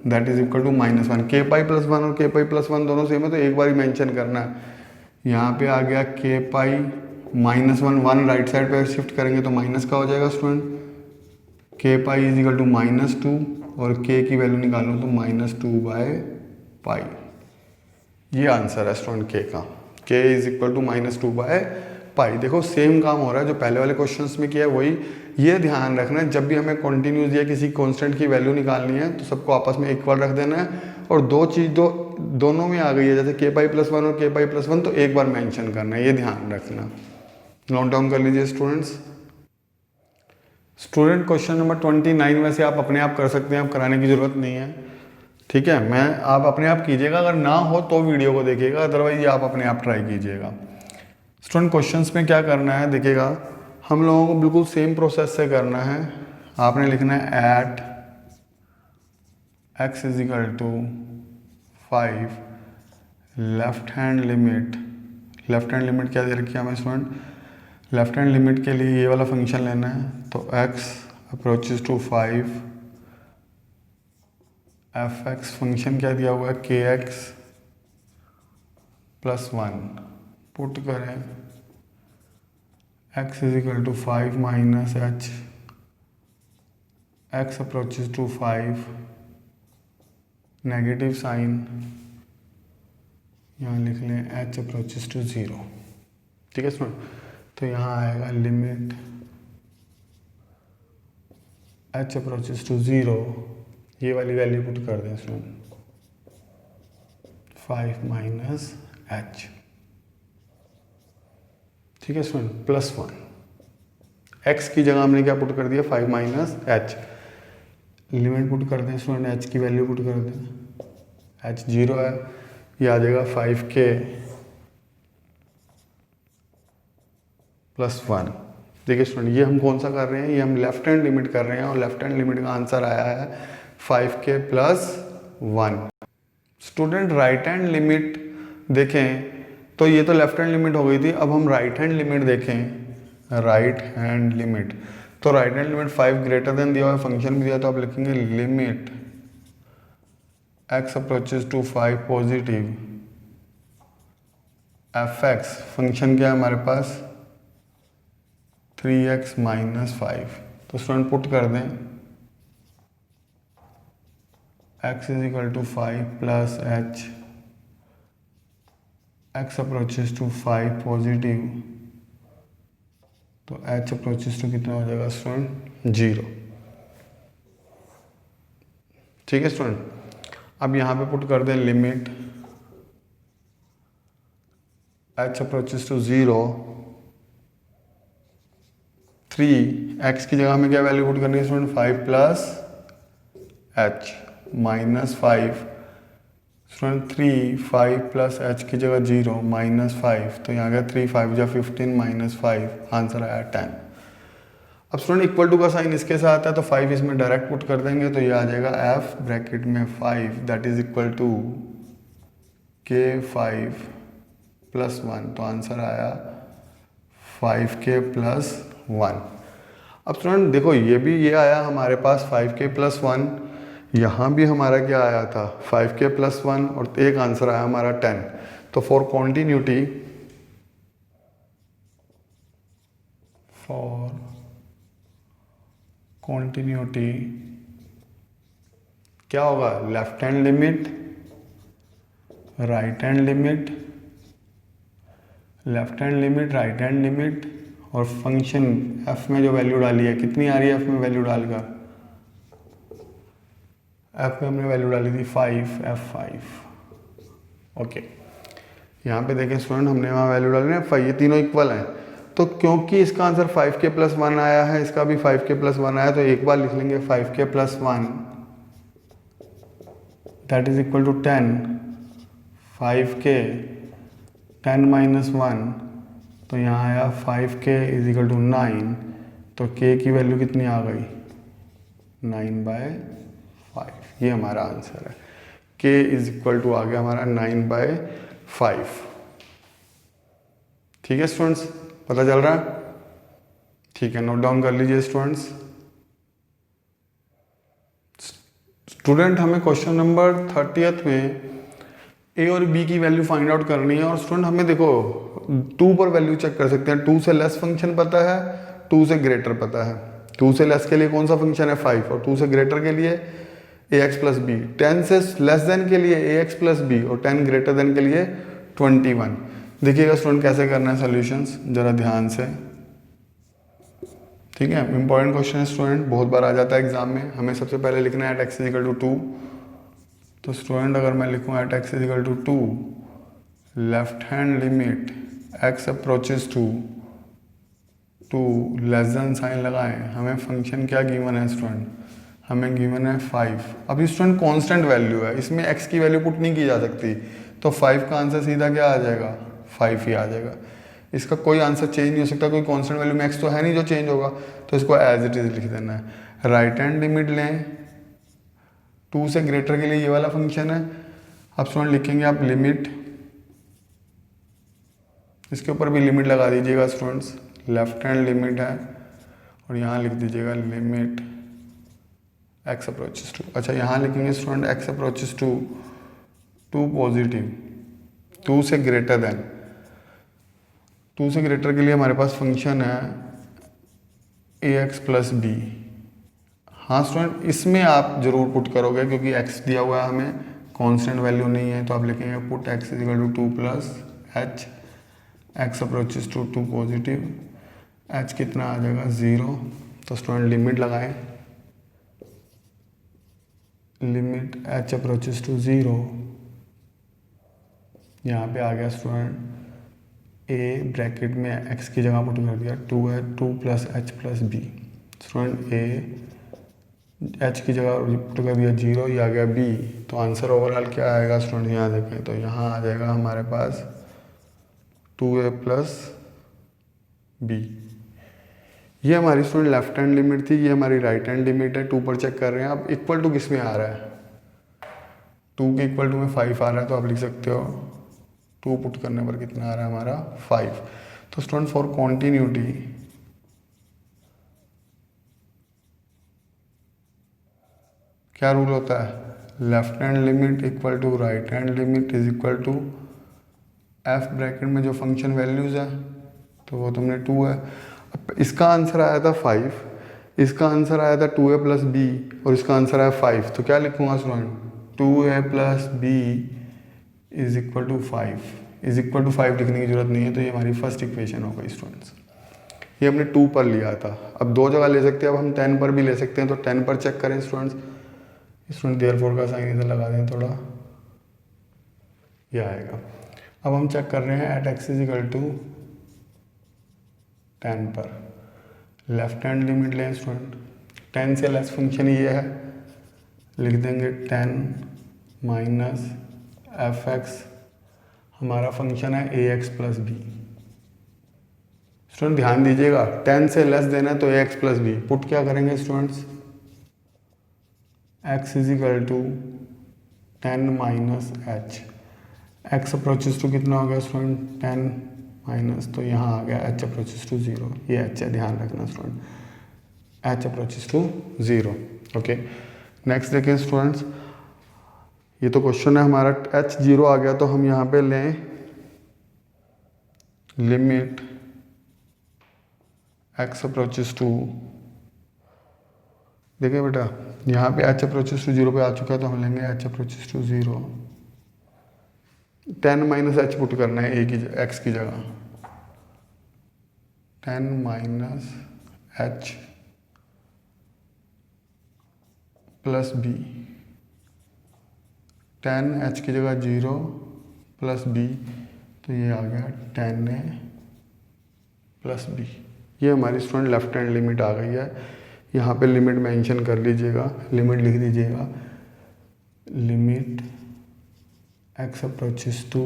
that is equal to -1। k pi +1 और k पाई +1 दोनों सेम है, तो एक बार ही मेंशन करना है। यहाँ पे आ गया k पाई -1 राइट साइड पे शिफ्ट करेंगे तो माइनस का हो जाएगा student, k pi is equal to -2, और k की वैल्यू निकालो तो -2/पाई। ये आंसर है स्टूडेंट k का, k इज इक्वल टू -2/पाई। देखो सेम काम हो रहा है जो पहले वाले क्वेश्चंस में किया है वही। ये ध्यान रखना है, जब भी हमें कॉन्टिन्यूस या किसी कांस्टेंट की वैल्यू निकालनी है तो सबको आपस में इक्वल रख देना है, और दो चीज़ दोनों में आ गई है, जैसे k पाई +1 और k पाई +1, तो एक बार मेंशन करना है, ये ध्यान रखना। नोट डाउन कर लीजिए स्टूडेंट्स। स्टूडेंट क्वेश्चन नंबर 29 वैसे आप अपने आप कर सकते हैं, आप कराने की ज़रूरत नहीं है, ठीक है। आप अपने आप कीजिएगा, अगर ना हो तो वीडियो को देखिएगा, अदरवाइज आप अपने आप ट्राई कीजिएगा। स्टूडेंट क्वेश्चंस में क्या करना है देखिएगा, हम लोगों को बिल्कुल सेम प्रोसेस से करना है। आपने लिखना है at x is equal to 5 left hand limit. Left hand limit क्या दे रखी है हमें स्टूडेंट, लेफ्ट हैंड लिमिट के लिए ये वाला फंक्शन लेना है, तो x approaches to 5 fx, function क्या दिया हुआ है kx +1, पुट करें x is equal to 5 minus h, x approaches to 5, negative sign, यहाँ लिख लें h अप्रोचेस टू 0। ठीक है स्टूडेंट, तो यहाँ आएगा लिमिट h अप्रोचेस टू 0, ये वाली वैल्यू पुट कर दें स्टूडेंट, 5 माइनस h। ठीक है स्टूडेंट, +1, x की जगह हमने क्या पुट कर दिया, 5 माइनस h। लिमिट पुट कर दें स्टूडेंट, h की वैल्यू पुट कर दें, h 0 है, ये आ जाएगा 5k +1। देखिए स्टूडेंट, ये हम कौन सा कर रहे हैं, ये हम लेफ्ट हैंड लिमिट कर रहे हैं, और लेफ्ट हैंड लिमिट का आंसर आया है 5k +1। Student right hand limit देखें तो ये तो लेफ्ट हैंड लिमिट हो गई थी, अब हम राइट हैंड लिमिट देखें, राइट हैंड लिमिट तो right hand limit 5 greater than दिया हुआ है, फंक्शन भी दिया, तो आप लिखेंगे limit x approaches to 5 positive fx, function क्या है हमारे पास 3x माइनस 5। तो स्टूडेंट पुट कर दें x is equal to 5 plus h, x approaches to 5 positive, तो h अप्रोचेज टू कितना हो जाएगा स्टूडेंट 0। ठीक है स्टूडेंट, अब यहाँ पे पुट कर दें limit h approaches to 0, 3x की जगह हमें क्या वैल्यू पुट करनी है student 5 plus h minus 5, student 5 plus h की जगह 0 माइनस 5, तो यहाँ गया 3 5 या 15 माइनस 5, आंसर आया 10। अब स्टूडेंट इक्वल टू का साइन इसके साथ है तो 5 इसमें डायरेक्ट पुट कर देंगे, तो ये आ जाएगा f ब्रैकेट में 5 that is equal to k5 plus 1, तो आंसर आया 5k प्लस 1। अब स्टूडेंट देखो ये आया हमारे पास 5k प्लस 1, यहाँ भी हमारा क्या आया था 5k प्लस 1, और एक आंसर आया हमारा 10। तो फॉर कॉन्टिन्यूटी क्या होगा, left hand limit, right hand limit, left hand limit, right hand limit, और फंक्शन f में जो वैल्यू डाली है, कितनी आ रही है f में वैल्यू डालकर, f में हमने वैल्यू डाली थी 5 f5। ओके, यहाँ पे देखें स्टूडेंट हमने वहाँ वैल्यू डाली ना 5, ये तीनों इक्वल हैं, तो क्योंकि इसका आंसर 5k प्लस 1 आया है, इसका भी 5k प्लस 1 आया, तो एक बार लिख लेंगे 5k plus 1 that is equal to 10, 5k 10 minus 1, तो यहाँ आया 5k इज इक्वल टू 9, तो k की वैल्यू कितनी आ गई 9/5, ये हमारा आंसर है। k इज इक्वल टू आ गया हमारा 9/5। ठीक है स्टूडेंट्स, पता चल रहा है? ठीक है, नोट डाउन कर लीजिए स्टूडेंट्स। स्टूडेंट हमें क्वेश्चन नंबर 30th में ए और बी की वैल्यू फाइंड आउट करनी है, और स्टूडेंट हमें देखो 2 पर वैल्यू चेक कर सकते हैं, 2 से लेस फंक्शन पता है, 2 से ग्रेटर पता है। 2 से लेस के लिए कौन सा फंक्शन है 5, और 2 से ग्रेटर के लिए ax प्लस बी, 10 से लेस देन के लिए ax प्लस बी, और 10 ग्रेटर देन के लिए 21। देखिएगा स्टूडेंट कैसे करना है सॉल्यूशंस, जरा ध्यान से। ठीक है, इंपॉर्टेंट क्वेश्चन है स्टूडेंट, बहुत बार आ जाता है एग्जाम में। हमें सबसे पहले लिखना है x इक्वल टू 2, तो स्टूडेंट अगर मैं लिखूँ x equal to 2, left hand limit x approaches to less than sign लगाएं, हमें फंक्शन क्या गिवन है स्टूडेंट, हमें गिवन है 5। अभी स्टूडेंट कांस्टेंट वैल्यू है, इसमें x की वैल्यू पुट नहीं की जा सकती, तो 5 का आंसर सीधा क्या आ जाएगा 5 ही आ जाएगा। इसका कोई आंसर चेंज नहीं हो सकता, कोई कांस्टेंट वैल्यू में x तो है नहीं जो चेंज होगा, तो इसको एज इट इज लिख देना है। राइट हैंड लिमिट लें, 2 से ग्रेटर के लिए ये वाला फंक्शन है। अब स्टूडेंट लिखेंगे आप लिमिट, इसके ऊपर भी लिमिट लगा दीजिएगा स्टूडेंट्स, लेफ्ट हैंड लिमिट है, और यहाँ लिख दीजिएगा लिमिट x अप्रोचेज टू, अच्छा यहाँ लिखेंगे student x approaches to 2 positive, 2 से ग्रेटर देन, 2 से ग्रेटर के लिए हमारे पास फंक्शन है ax प्लस बी। हाँ स्टूडेंट, इसमें आप जरूर पुट करोगे क्योंकि x दिया हुआ है हमें, कांस्टेंट वैल्यू नहीं है, तो आप लिखेंगे put x is equal to 2 plus h, x approaches to 2 positive, h कितना आ जाएगा 0। तो स्टूडेंट लिमिट लगाएं, लिमिट h अप्रोचेज टू 0, यहाँ पे आ गया स्टूडेंट a ब्रैकेट में x की जगह पुट कर दिया 2 है, 2 plus h plus b, student a h की जगह पुट कर दिया 0, ये आ गया b, तो आंसर ओवरऑल क्या आएगा स्टूडेंट, यहाँ देखें तो यहाँ आ जाएगा हमारे पास 2a प्लस b। ये हमारी स्टूडेंट लेफ्ट हैंड लिमिट थी, ये हमारी राइट हैंड लिमिट है। 2 पर चेक कर रहे हैं आप, इक्वल टू किस में आ रहा है, 2 के इक्वल टू में 5 आ रहा है, तो आप लिख सकते हो 2 पुट करने पर कितना आ रहा है हमारा 5। तो स्टूडेंट फॉर कॉन्टिन्यूटी क्या रूल होता है, left hand limit equal to right hand limit is equal to f bracket में जो फंक्शन वैल्यूज़ है तो वो तुमने 2 है। अब इसका आंसर आया था 5, इसका आंसर आया था 2a प्लस बी और इसका आंसर आया 5, तो क्या लिखूंगा student, 2a plus b is equal to 5, is equal to 5 लिखने की जरूरत नहीं है, तो ये हमारी फर्स्ट इक्वेशन हो गई स्टूडेंट्स। ये हमने 2 पर लिया था, अब 2 जगह ले सकते हैं, अब हम 10 पर भी ले सकते हैं, तो 10 पर चेक करें स्टूडेंट्स। स्टूडेंट देयरफॉर का साइन इधर लगा दें थोड़ा, ये आएगा। अब हम चेक कर रहे हैं at x is equal to 10 पर, लेफ्ट हैंड लिमिट लें स्टूडेंट, 10 से लेस फंक्शन ये है, लिख देंगे 10 माइनस एफ एक्स, हमारा फंक्शन है a x plus b. Student ध्यान दीजिएगा, 10 से लेस देना है तो a x plus b, put क्या करेंगे students, x is equal to 10 minus h, x approaches to कितना हो गया स्टूडेंट 10 माइनस, तो यहाँ आ गया एच अप्रोचेस टू 0, ये एच है, ध्यान रखना student, h approaches to 0। Okay, next देखें स्टूडेंट्स, ये तो क्वेश्चन है हमारा, एच 0 आ गया तो हम यहाँ पे लें लिमिट एक्स अप्रोचेस टू, देखिए बेटा यहाँ पे एच अप्रोचेस टू 0 पे आ चुका है, तो हम लेंगे h approaches to 0, 10 minus h put करना है ए की एक्स की जगह, 10 minus h plus b, 10 h की जगह 0 प्लस बी, तो ये आ गया 10 ए प्लस बी। ये हमारी स्टूडेंट लेफ्ट हैंड लिमिट आ गई है, यहाँ पे लिमिट मेंशन कर लीजिएगा, लिमिट लिख दीजिएगा, limit x approaches to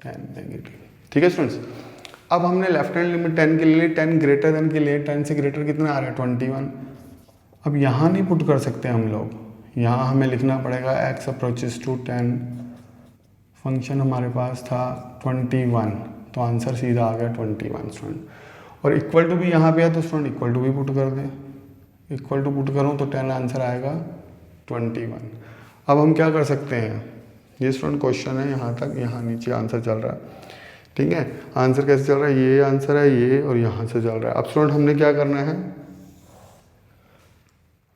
10 negative. ठीक है स्टूडेंट्स, अब हमने लेफ्ट हैंड लिमिट 10 के लिए, 10 ग्रेटर देन के लिए, 10 से ग्रेटर कितना आ रहा है 21, अब यहाँ नहीं पुट कर सकते हम लोग, यहाँ हमें लिखना पड़ेगा एक्स अप्रोचेस टू 10, फंक्शन हमारे पास था 21, तो आंसर सीधा आ गया 21 स्टूडेंट, और इक्वल टू भी यहाँ पे है, तो स्टूडेंट इक्वल टू भी पुट कर दें, इक्वल टू पुट करूँ तो 10 आंसर आएगा 21। अब हम क्या कर सकते हैं, ये स्टूडेंट क्वेश्चन है यहाँ तक, यहाँ नीचे आंसर चल रहा है, ठीक है, आंसर कैसे चल रहा है, ये आंसर है ये, और यहाँ से चल रहा है। अब स्टूडेंट हमने क्या करना है,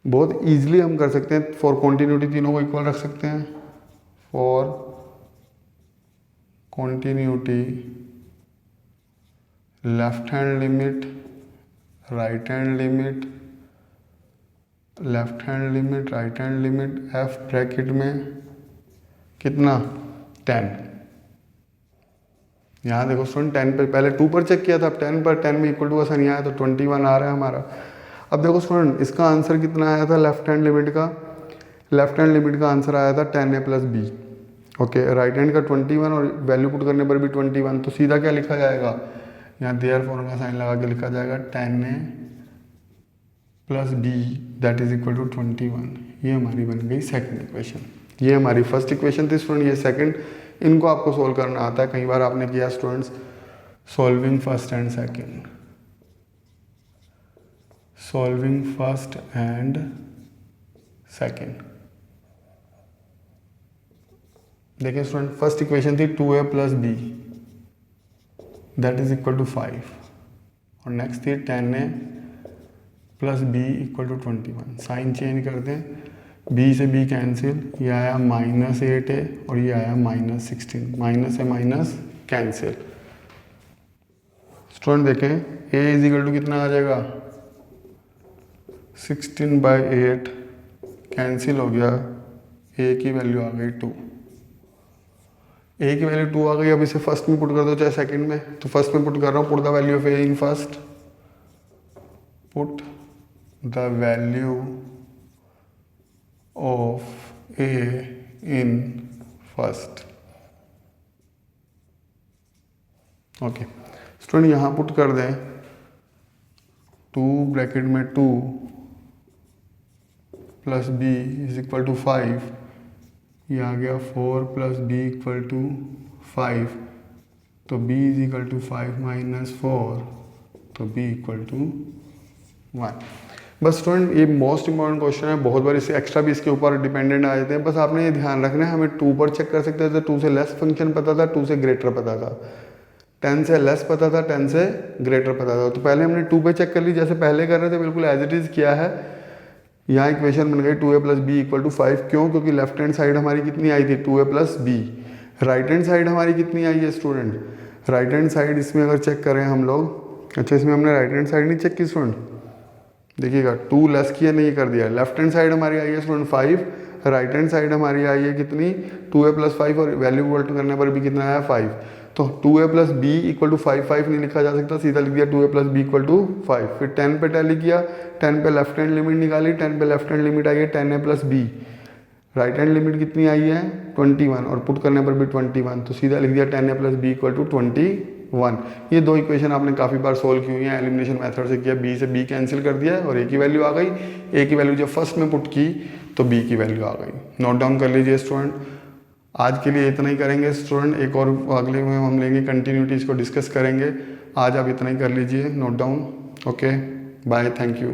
बहुत ईजिली हम कर सकते हैं, फॉर कॉन्टीन्यूटी तीनों को इक्वल रख सकते हैं, for continuity left hand limit, right hand limit, left hand limit, right hand limit, F bracket में कितना 10, यहाँ देखो स्टूडेंट 10 पे पहले 2 पर चेक किया था, अब 10 पर, 10 में इक्वल टू का साइन नहीं आया तो 21 आ रहा है हमारा। अब देखो स्टूडेंट इसका आंसर कितना आया था लेफ्ट हैंड लिमिट का, लेफ्ट हैंड लिमिट का आंसर आया था 10a plus b, okay, right hand का 21 और वैल्यू पुट करने पर भी 21, तो सीधा क्या लिखा जाएगा, यहाँ देयरफॉर का साइन लगा के लिखा जाएगा 10a plus b that is equal to 21। ये हमारी बन गई सेकंड इक्वेशन। ये हमारी फर्स्ट इक्वेशन थी स्टूडेंट, ये सेकंड। इनको आपको सोल्व करना आता है, कई बार आपने किया students, solving first and second, solving first and second. देखिए स्टूडेंट फर्स्ट इक्वेशन थी 2a plus b that is equal to 5, और नेक्स्ट थी 10a plus b equal to 21। Sign change कर दें, b से b कैंसिल, ये आया -8a और ये आया -16, माइनस से माइनस कैंसिल। स्टूडेंट देखें a इज इक्वल टू कितना आ जाएगा 16/8, कैंसिल हो गया, a की वैल्यू आ गई 2, a की वैल्यू 2 आ गई। अब इसे फर्स्ट में पुट कर दो चाहे सेकंड में, तो फर्स्ट में पुट कर रहा हूँ, put the value of a in first, put the value of a in first. Okay student यहाँ पुट कर दें 2 ब्रैकेट में 2 plus b is equal to 5, ये आ गया 4 प्लस बी इक्वल टू 5, तो b is equal to 5 minus 4, तो b equal to 1। बस स्टूडेंट ये मोस्ट इंपॉर्टेंट क्वेश्चन है, बहुत बार इससे एक्स्ट्रा भी इसके ऊपर डिपेंडेंट आ जाते हैं। बस आपने ये ध्यान रखना है, हमें 2 पर चेक कर सकते थे, 2 से लेस फंक्शन पता था, 2 से ग्रेटर पता था, 10 से लेस पता था, 10 से ग्रेटर पता था। तो पहले हमने 2 पे चेक कर ली, जैसे पहले कर रहे थे बिल्कुल एज इट इज़ किया है। यहाँ इक्वेशन बन गई 2a + b = 5। क्यों? क्योंकि लेफ्ट हैंड साइड हमारी कितनी आई थी 2a + b। Right hand side हमारी कितनी आई है स्टूडेंट? राइट हैंड साइड इसमें अगर चेक करें हम लोग, अच्छा इसमें हमने राइट हैंड साइड नहीं चेक की स्टूडेंट, देखिएगा 2 लेस किया, नहीं कर दिया। लेफ्ट हैंड साइड हमारी आई है स्टूडेंट 5, राइट हैंड साइड हमारी आई है कितनी 2a + 5 और वैल्यू इक्वल टू करने पर भी कितना आया 5। तो 2a + b = 5, 5 नहीं लिखा जा सकता, सीधा लिख दिया 2a + b = 5। फिर 10 पे टैली किया, 10 पे लेफ्ट हैंड लिमिट निकाली, 10 पे लेफ्ट हैंड लिमिट आई है 10a + b। Right hand limit कितनी आई है 21 और पुट करने पर भी 21, तो सीधा लिख दिया 10a + b = 21। ये 2 इक्वेशन आपने काफ़ी बार सोल्व की हुई है, एलिमिनेशन मेथड से किया, b से b कैंसिल कर दिया और a की वैल्यू आ गई। a की वैल्यू जब फर्स्ट में पुट की तो b की वैल्यू आ गई। नोट डाउन कर लीजिए स्टूडेंट। आज के लिए इतना ही करेंगे स्टूडेंट, एक और अगले में हम लेंगे कंटिन्यूटीज़ को डिस्कस करेंगे। आज आप इतना ही कर लीजिए, note down. Okay bye, thank you.